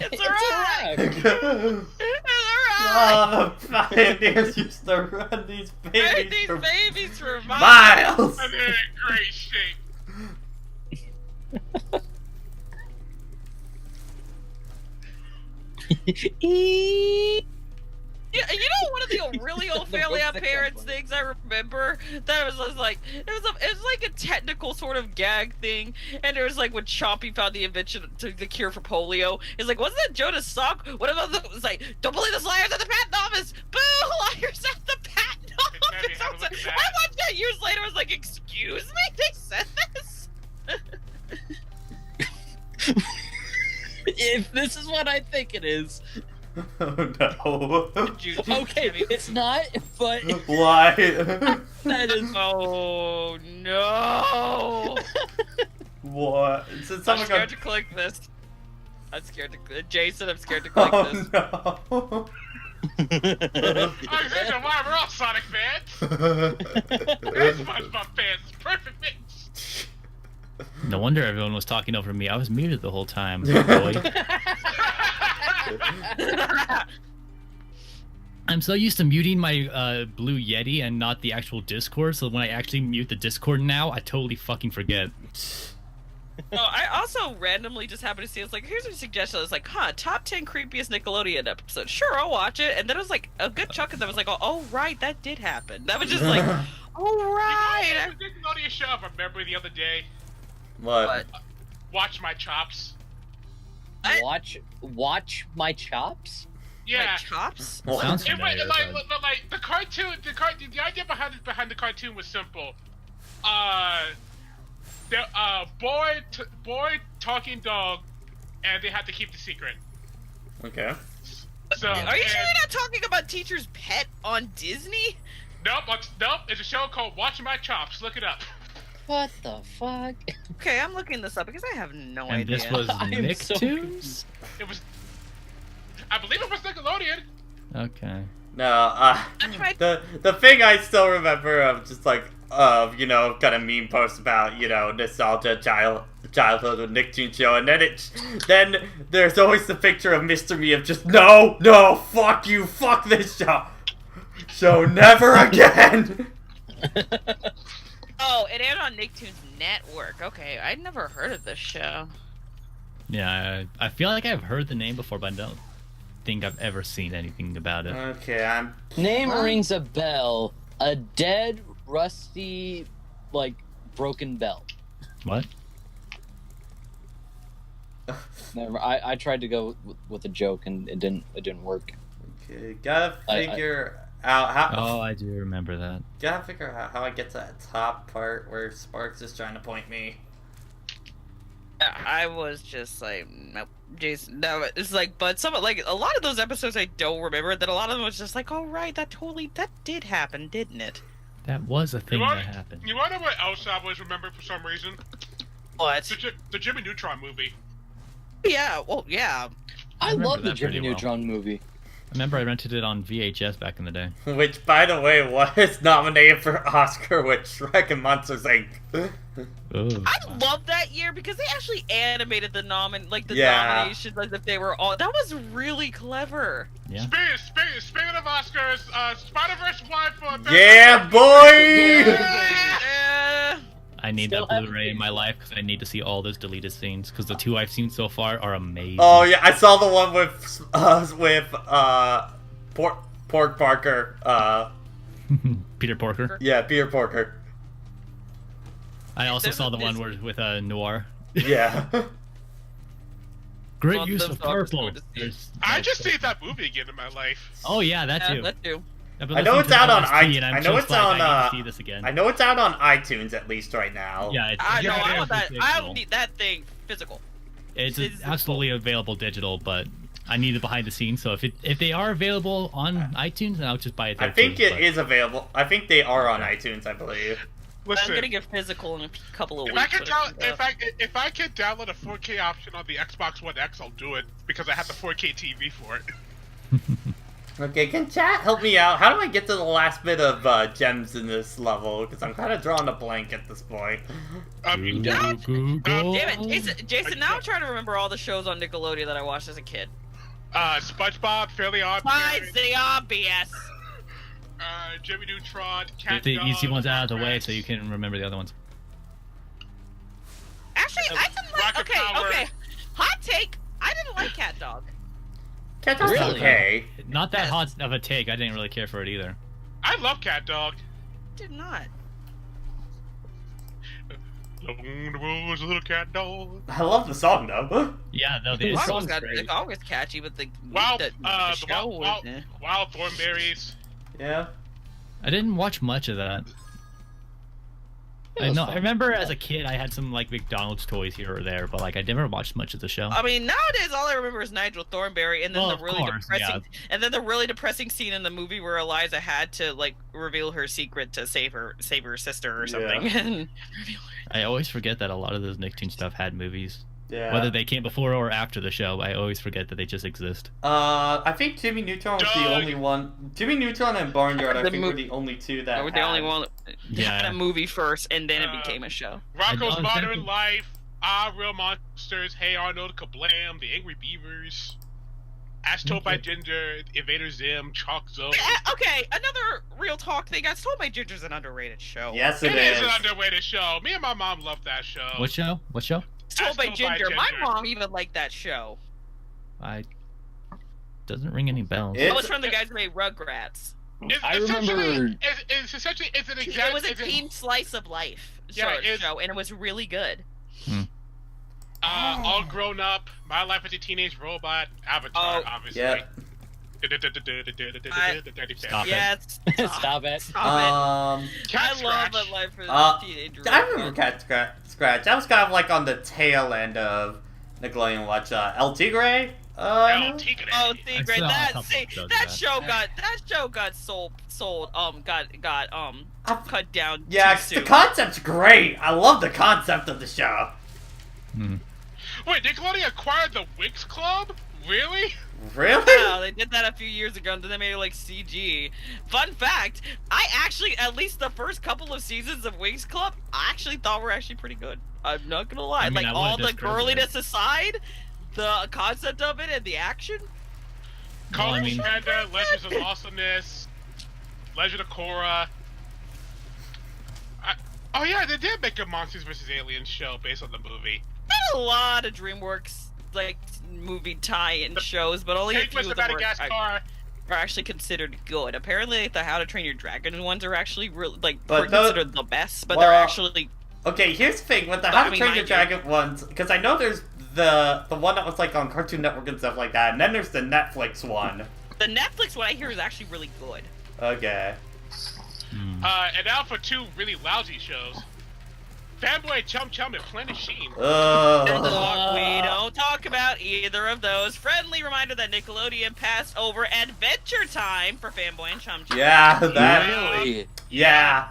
It's a rock. It's a rock. Oh, the pioneers used to run these Where babies these for babies for miles. miles. I'm in great shape. Yeah, you know, one of the really old Family Odd Parents things I remember that was like it was like a technical sort of gag thing, and it was like when Chompy found the invention to the cure for polio. It's like, wasn't that Jonas Salk? What about it was like, don't believe the liars at the patent office. Boo, liars at the patent office. I watched that years later. I was like, excuse me, they said this. If this is what I think it is, Oh no. okay, it's not, but Why? that is. Oh no. What? So I'm someone scared got... to click this. I'm scared to Jason, I'm scared to click this. Oh Alexander, why we're all Sonic fans? We're no. SpongeBob fans. It's perfect mix. No wonder everyone was talking over me. I was muted the whole time. Boy. I'm so used to muting my Blue Yeti and not the actual Discord, so when I actually mute the Discord now, I totally fucking forget. Oh, I also randomly just happened to see, it's like, here's a suggestion. It's like, top 10 creepiest Nickelodeon episodes. Sure, I'll watch it. And then it was like, a good chunk of them was like, oh, right, that did happen. That was just like, oh, right. You know, Nickelodeon show I remember the other day. What? Watch My Chops. Watch my chops. Yeah. My chops? What? Sounds It was, familiar. like the cartoon, the idea behind the cartoon was simple. Boy talking dog, and they had to keep the secret. Okay. So Are you sure you're not talking about Teacher's Pet on Disney? Nope. It's a show called Watch My Chops. Look it up. What the fuck? Okay, I'm looking this up because I have no And idea. this was I'm so Nicktoons? It was, I believe it was Nickelodeon. Okay. No, the thing I still remember of just like kind of meme posts about nostalgia childhood with Nicktoons show, and then there's always the picture of Mr. Me of just no, fuck you, fuck this show never again. Oh, it aired on Nicktoons Network. Okay, I'd never heard of this show. Yeah, I feel like I've heard the name before, but I don't think I've ever seen anything about it. Okay, I'm. Name rings a bell. A dead, rusty, like broken bell. What? Never. I tried to go with a joke and it didn't work. Okay, gotta figure out how. Oh, I do remember that. Gotta figure out how I get to that top part where Sparks is trying to point me. I was just like, nope, Jason. No, it's like, but some like a lot of those episodes I don't remember. That a lot of them was just like, oh right, that did happen, didn't it? That was a thing that happened. You wanna know what else I always remember for some reason? What? The Jimmy Neutron movie. Yeah, well, yeah. I remember love the that Jimmy pretty well. Neutron movie. I remember I rented it on VHS back in the day. Which, by the way, was nominated for Oscar with Shrek and Monsters Inc. Ooh, I wow. love that year because they actually animated the nominations as if they were all. That was really clever. Yeah. Speaking of Oscars, Spider-Verse won for Best Yeah, boy! Yeah. I need Still that haven't Blu-ray in my life because I need to see all those deleted scenes because the two I've seen so far are amazing. Oh yeah, I saw the one with Pork Parker. Peter Porker. Yeah, Peter Porker. I also There's saw a- the one with Noir. Yeah. Great Well, use those of dogs purple. were to see. There's- I just see that movie again in my life. Oh yeah, that Yeah, too. that too. I've been I know listening it's to out on LSD, and I'm I know just it's like, on, I need to see this again. I know it's out on iTunes at least right now. Yeah, it's, I know. yeah, I it want is that. digital. I need that thing physical. It's physical. absolutely available digital, but I need it behind the scenes. So if they are available on iTunes, then I'll just buy it there I think too, it is available. I think they are on iTunes, I believe. Listen, I'm getting a physical in a couple of if weeks. I can when it comes out. if I can download a 4K option on the Xbox One X, I'll do it because I have the 4K TV for it. Okay, can chat help me out? How do I get to the last bit of gems in this level? Because I'm kind of drawing a blank at this point. Google. Damn it, Jason. Now I'm trying to remember all the shows on Nickelodeon that I watched as a kid. SpongeBob, Fairly Odd Besides Parents, the obvious. Jimmy Neutron, Cat Get the Dog, easy ones out of the way Rugrats. so you can remember the other ones. Actually, I didn't like. Rocket Okay, Power. okay. Hot take. I didn't like Cat Dog. Cat Dog's Really? okay. Not that hot of a take. I didn't really care for it either. I love Cat Dog. Did not. Alone the woods, little cat dog. I love the song though. Yeah, no, The the song song's was great. the song was catchy, but the Wild, the show was. Wild Thornberries. Yeah. I didn't watch much of that. It I was know. fun. I remember as a kid I had some like McDonald's toys here or there, but like I never watched much of the show. I mean, nowadays all I remember is Nigel Thornberry, and then Well, the of really course, depressing, and then the really depressing scene in the movie where Eliza had to like reveal her secret to save her sister or something. Yeah. I always forget that a lot of those Nicktoon stuff had movies. Yeah. Whether they came before or after the show, I always forget that they just exist. I think Jimmy Neutron was the Doug. only one. Jimmy Neutron and Barnyard, I The think, mo- were the only two that We're the only one that had Yeah. a movie first, and then it Uh, became a show. Rocco's I Modern think- Life, Real Monsters, Hey Arnold, Kablam, The Angry Beavers, As Told by Ginger, Invader Zim, Chalk Zone. Okay, another real talk thing. I told my Ginger's an underrated show. Yes, It it is is. an underrated show. Me and my mom love that show. What show? What show? Told by Told by Ginger. My Ginger. mom even liked that show. I doesn't ring any bells. It- Oh, it's from the guys who made Rugrats. I remember- It's essentially it's an It exact. was a it's teen slice of life Yeah, it's- show, and it was really good. All grown up. My life as a teenage robot. Avatar, Oh. obviously. Yeah. Stop it. Yeah, Stop it. Stop it. Cat I love Scratch. a life for Uh, teenage I remember Cat Scratch. That was kind of like on the tail end of Nickelodeon Watch. El Tigre? El Tigre. Oh, I see, great. saw a That couple see, episodes of that that. show got sold. Cut down. Yeah, too 'cause the soon. concept's great. I love the concept of the show. Wait, Nickelodeon acquired the Winx Club? Really? Really? Wow, they did that a few years ago, and then they made it like CG. Fun fact: I actually, at least the first couple of seasons of Winx Club, I actually thought were actually pretty good. I'm not gonna lie. I mean, I like all wouldn't the discredit it. girliness aside, the concept of it and the action. Well, I College mean- Panda, Legends of Awesomeness, Legend of Korra. Oh yeah, they did make a Monsters vs. Aliens show based on the movie. Not a lot of DreamWorks like movie tie-in shows, but only a Penguins few of of them Madagascar. are actually considered good. Apparently, like, the How to Train Your Dragon ones are actually really like But were considered the best, but well, they're actually. Okay, here's the thing with the But, How I to mean, Train Your mind you- Dragon ones, because I know there's the one that was like on Cartoon Network and stuff like that, and then there's the Netflix one. The Netflix one I hear is actually really good. Okay. And now for two really lousy shows. Fanboy Chum Chum and Planet Sheen. We don't talk about either of those. Friendly reminder that Nickelodeon passed over Adventure Time for Fanboy and Chum Chum. Yeah, that. Really? Yeah.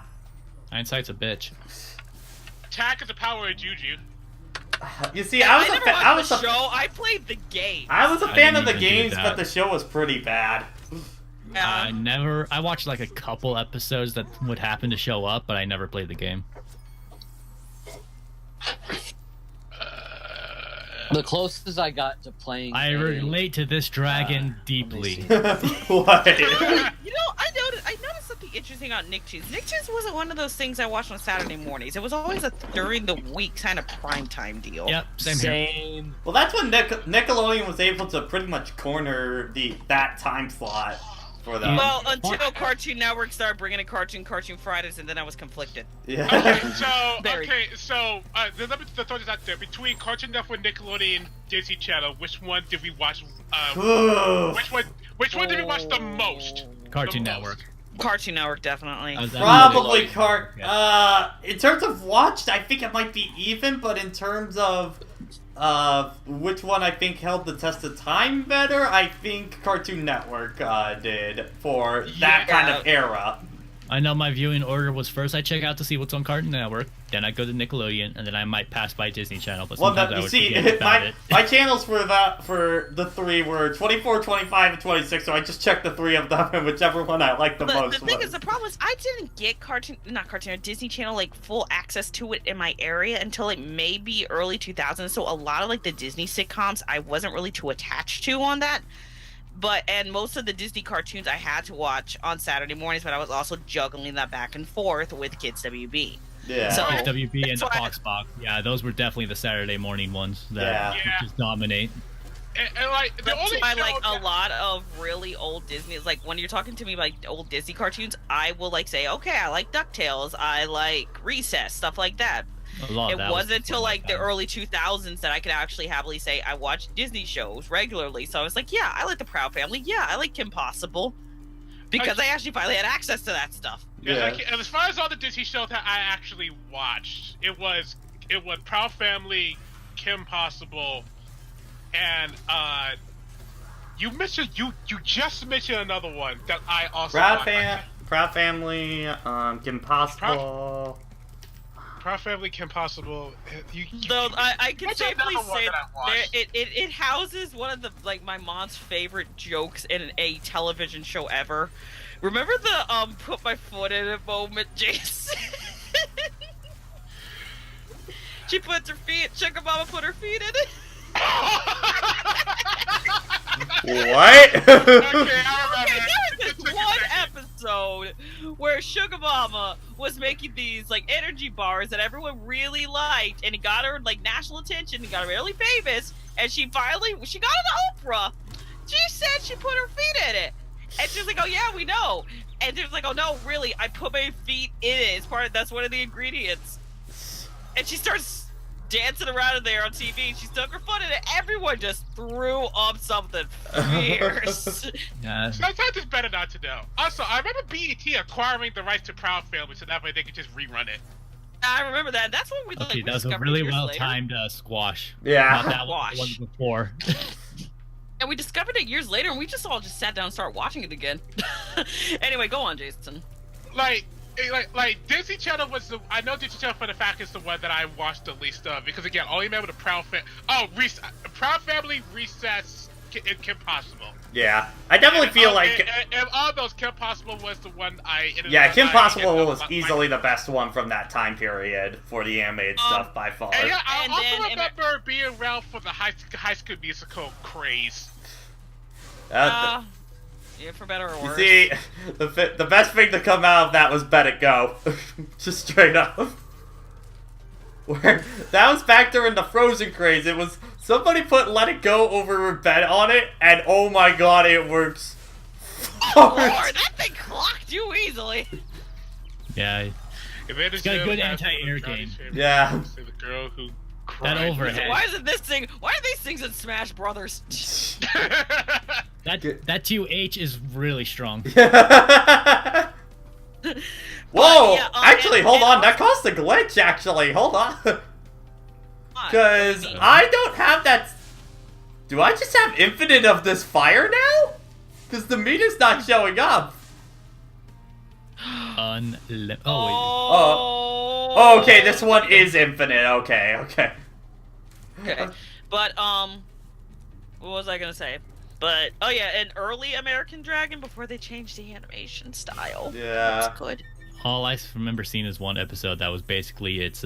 Hindsight's a bitch. Attack of the Power of Juju. You see, I was never a I watched was the a show. I played the game. I was a I fan didn't of the even do games, that. but the show was pretty bad. I watched like a couple episodes that would happen to show up, but I never played the game. The closest I got to playing. I relate to this dragon deeply. What? You know, I noticed something interesting on Nicktoons. Nicktoons wasn't one of those things I watched on Saturday mornings. It was always a during the week kind of primetime deal. Yep, same here. Same. Well, that's when Nickelodeon was able to pretty much corner that time slot for them. Well, until Cartoon Network started bringing in Cartoon Fridays, and then I was conflicted. Yeah. Okay, so let me throw this out there. Between Cartoon Network, Nickelodeon, Disney Channel, which one did we watch? Ooh. Which one did we watch the most? Cartoon The Network. Cartoon Network, definitely. Probably Nickelodeon. in terms of watched, I think it might be even, but in terms of which one I think held the test of time better, I think Cartoon Network did for that kind of era. I know my viewing order was first I check out to see what's on Cartoon Network, then I go to Nickelodeon, and then I might pass by Disney Channel. But Well, sometimes I you would see, forget about it. my channels for the three were 24, 25, and 26, so I just checked the three of them, and whichever one I liked the most The thing was. is, the problem is, I didn't get Disney Channel, like, full access to it in my area until, like, maybe early 2000s, so a lot of, like, the Disney sitcoms I wasn't really too attached to on that. And most of the Disney cartoons I had to watch on Saturday mornings, but I was also juggling that back and forth with Kids WB. Yeah. So- WB and the that's why- Fox Box. Yeah, those were definitely the Saturday morning ones that Yeah. just dominate. And like the That's only why, show like, a that- lot of really old Disney, like, when you're talking to me about, like, old Disney cartoons, I will, like, say, okay, I like DuckTales, I like Recess, stuff like that. A lot of It that wasn't until, before my like, the time. early 2000s that I could actually happily say I watched Disney shows regularly. So I was like, yeah, I like the Proud Family. Yeah, I like Kim Possible. Because I actually finally had access to that stuff. Yeah, Yeah. like, and as far as all the Disney shows that I actually watched, it was Proud Family, Kim Possible, and you just mentioned another one that I also watched. Proud Family, Kim Possible. Proud Family, Kim Possible. So I can That's safely another one say that I watched. it houses one of the, like, my mom's favorite jokes in a television show ever. Remember the put my foot in it moment, Jason? She puts her feet, Sugar Mama put her feet in it. What? Okay, I Okay, remember. there was this one episode where Sugar Mama was making these, like, energy bars that everyone really liked, and it got her, like, national attention and got her really famous, and she got on the Oprah. She said she put her feet in it. And she was like, oh yeah, we know. And she was like, oh no, really, I put my feet in it. That's one of the ingredients. And she starts dancing around in there on TV. She stuck her foot in it. Everyone just threw up something fierce. Yeah. Sometimes it's better not to know. Also, I remember BET acquiring the rights to Proud Family, so that way they could just rerun it. I remember that. That's what we like. Okay, we that was a discovered really years well later. timed squash. Yeah. Not that one, the Squash. one before. And we discovered it years later, and we just all just sat down and started watching it again. Anyway, go on, Jason. Like Disney Channel was the. I know Disney Channel for the fact is the one that I watched the least of because again, all you remember the Proud Family, Recess, and Kim Possible. Yeah, I definitely feel like. And all those, Kim Possible was the one I. Yeah, Kim Possible was like, easily the best one from that time period for the animated stuff by far. And yeah, I And also then- remember being around for the High School Musical craze. Uh, Yeah, for better or you worse. see, the best thing to come out of that was Bet It Go. Just straight up. where that was back during the Frozen craze. It was somebody put Let It Go over bed on it, and oh my god, it works. Oh Lord, that thing clocked you easily. Yeah, It's got a good anti-air game. Yeah. The girl who that cried. overhead. Why isn't this thing? Why are these things in Smash Brothers? That 2H is really strong. Whoa! yeah, actually, hold and on. also- That caused a glitch. Actually, hold on. Because I don't have that. Do I just have infinite of this fire now? Because the meter's not showing up. Oh, okay. This one is infinite. Okay. Okay. But what was I gonna say? But oh yeah, an early American Dragon before they changed the animation style. Yeah. That's good. All I remember seeing is one episode that was basically its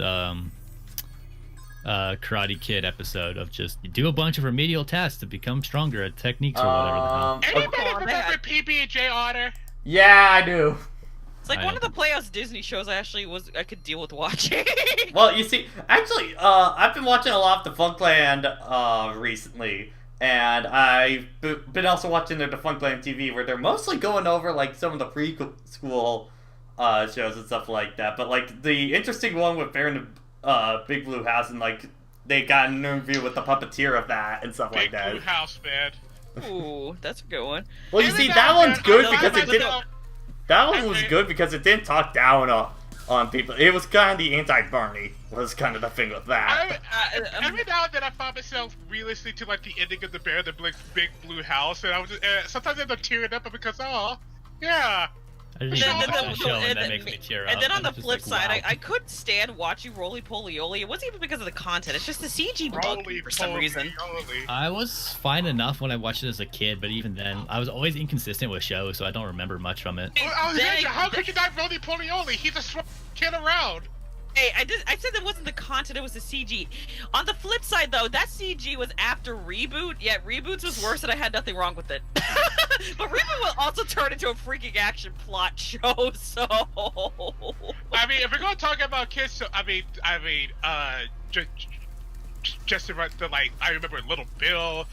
Karate Kid episode of just you do a bunch of remedial tests to become stronger at techniques or whatever the hell. Anybody Oh, remember man. PB&J Otter? Yeah, I do. It's like I one of the don't- Playhouse Disney shows I could deal with watching. Well, you see, actually, I've been watching a lot of Defunctland recently, and I've been also watching the Defunctland TV, where they're mostly going over like some of the preschool shows and stuff like that. But like the interesting one with Bear in the Big Blue House, and like they got an interview with the puppeteer of that and stuff like Big that. Blue House, man. Ooh, that's a good one. Well, you Every see, now that and one's then, good I because find it didn't. myself- That one was Okay. good because it didn't talk down on people. It was kind of the anti-Barney was kind of the thing with that. Every now and then I find myself re-listening to like the ending of the Bear in the Big Blue House, and I was just, sometimes I end up tearing up because yeah. I didn't even watch that show, and that makes me tear up. And then on I'm the just flip like, side, wow. I couldn't stand watching Roly Poly Oly. It wasn't even because of the content. It's just the CG bugged me for some reason. I was fine enough when I watched it as a kid, but even then, I was always inconsistent with shows, so I don't remember much from it. Well, I was Then- thinking, how could you not Roly Poly Oly? He's a smart kid around. Hey, I said that wasn't the content, it was the CG. On the flip side, though, that CG was after Reboot, yet Reboots was worse and I had nothing wrong with it. But Reboot will also turn into a freaking action plot show, so... I mean, if we're gonna talk about kids, so, just to the like, I remember Little Bill,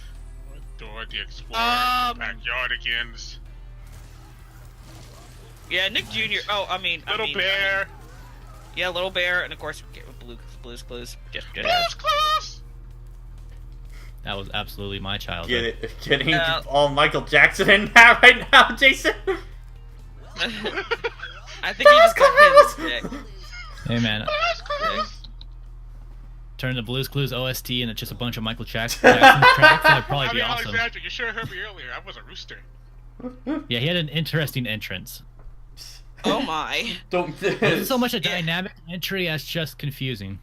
Dora the Explorer, Backyardigans, Yeah, Nick Jr. Little Bear, yeah, Little Bear, and of course, Blue's Clues. Just good. Blue's Clues. That was absolutely my childhood. Getting all Michael Jackson in that right now, Jason. I think he just got his dick. Hey man, Blue's Clues. turn the Blue's Clues OST and it's just a bunch of Michael Jackson tracks. That'd probably I be mean, awesome. Alexander, you sure heard me earlier. I was a rooster. Yeah, he had an interesting entrance. Oh my. Don't. It wasn't so much a dynamic entry as just confusing.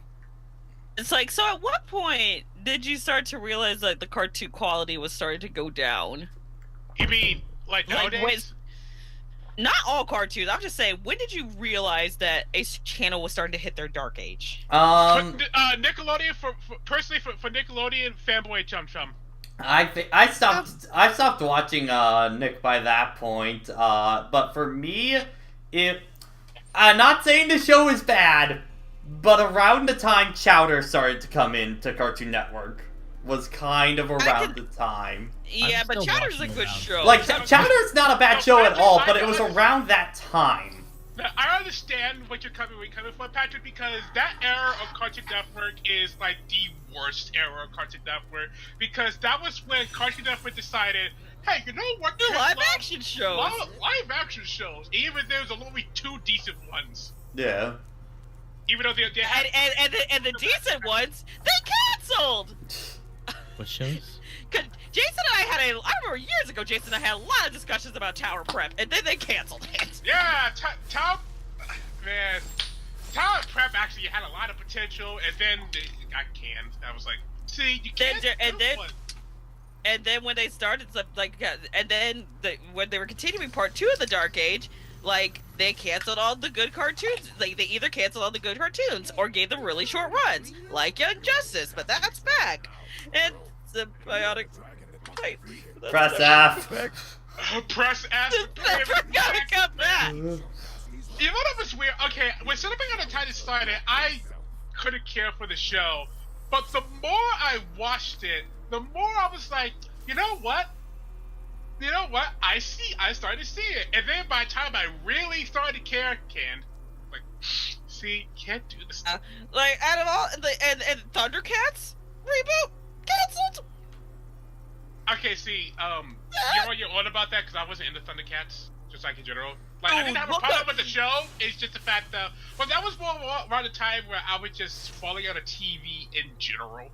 It's like, so at what point did you start to realize that the cartoon quality was starting to go down? You mean like Like, nowadays? Not all cartoons. I'm just saying, when did you realize that a channel was starting to hit their dark age? Nickelodeon for Nickelodeon, Fanboy Chum Chum. I stopped watching Nick by that point. But for me, I'm not saying the show is bad, but around the time Chowder started to come into Cartoon Network was kind of around the time. Yeah, but still Chowder's a watching good it now. show. Like Chowder's not a bad show at all, but it was around that time. Now, I understand what you're coming from, Patrick, because that era of Cartoon Network is like the worst era of Cartoon Network, because that was when Cartoon Network decided, hey, you know what? New kids live love? action shows. Live action shows. Even there's only 2 decent ones. Yeah. Even though they had And the decent ones, they canceled. What shows? Cause Jason and I had I remember years ago, Jason and I had a lot of discussions about Tower Prep, and then they canceled it. yeah, Tower Prep actually had a lot of potential, and then they got canned. I was like, see, you can't do one. And then when they started, when they were continuing part 2 of the Dark Age, like, they canceled all the good cartoons. Like, they either canceled all the good cartoons or gave them really short runs, like Young Justice, but that's back. And Symbiotic Fight. Press F. Press F. That's gotta come back. You know what was weird? Okay, when Cinnamon on the Titan started, I couldn't care for the show. But the more I watched it, the more I was like, you know what? You know what? I started to see it. And then by the time I really started to care, like, see, can't do this. Like, out of all, and Thundercats reboot canceled. Okay, see, you're on about that because I wasn't into Thundercats, just like in general. Like, I didn't have a problem with the show. It's just the fact that, well, that was more around the time where I was just falling out of TV in general.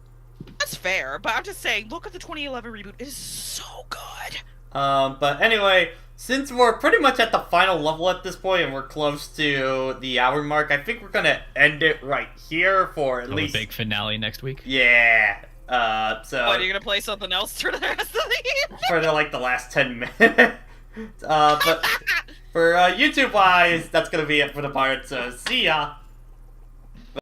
That's fair, but I'm just saying, look at the 2011 reboot. It is so good. But anyway, since we're pretty much at the final level at this point and we're close to the hour mark, I think we're gonna end it right here for at least a big finale next week. Yeah. So What, are you gonna play something else for the rest of the year? for the last 10 minutes. But for YouTube wise, that's gonna be it for the part. So see ya.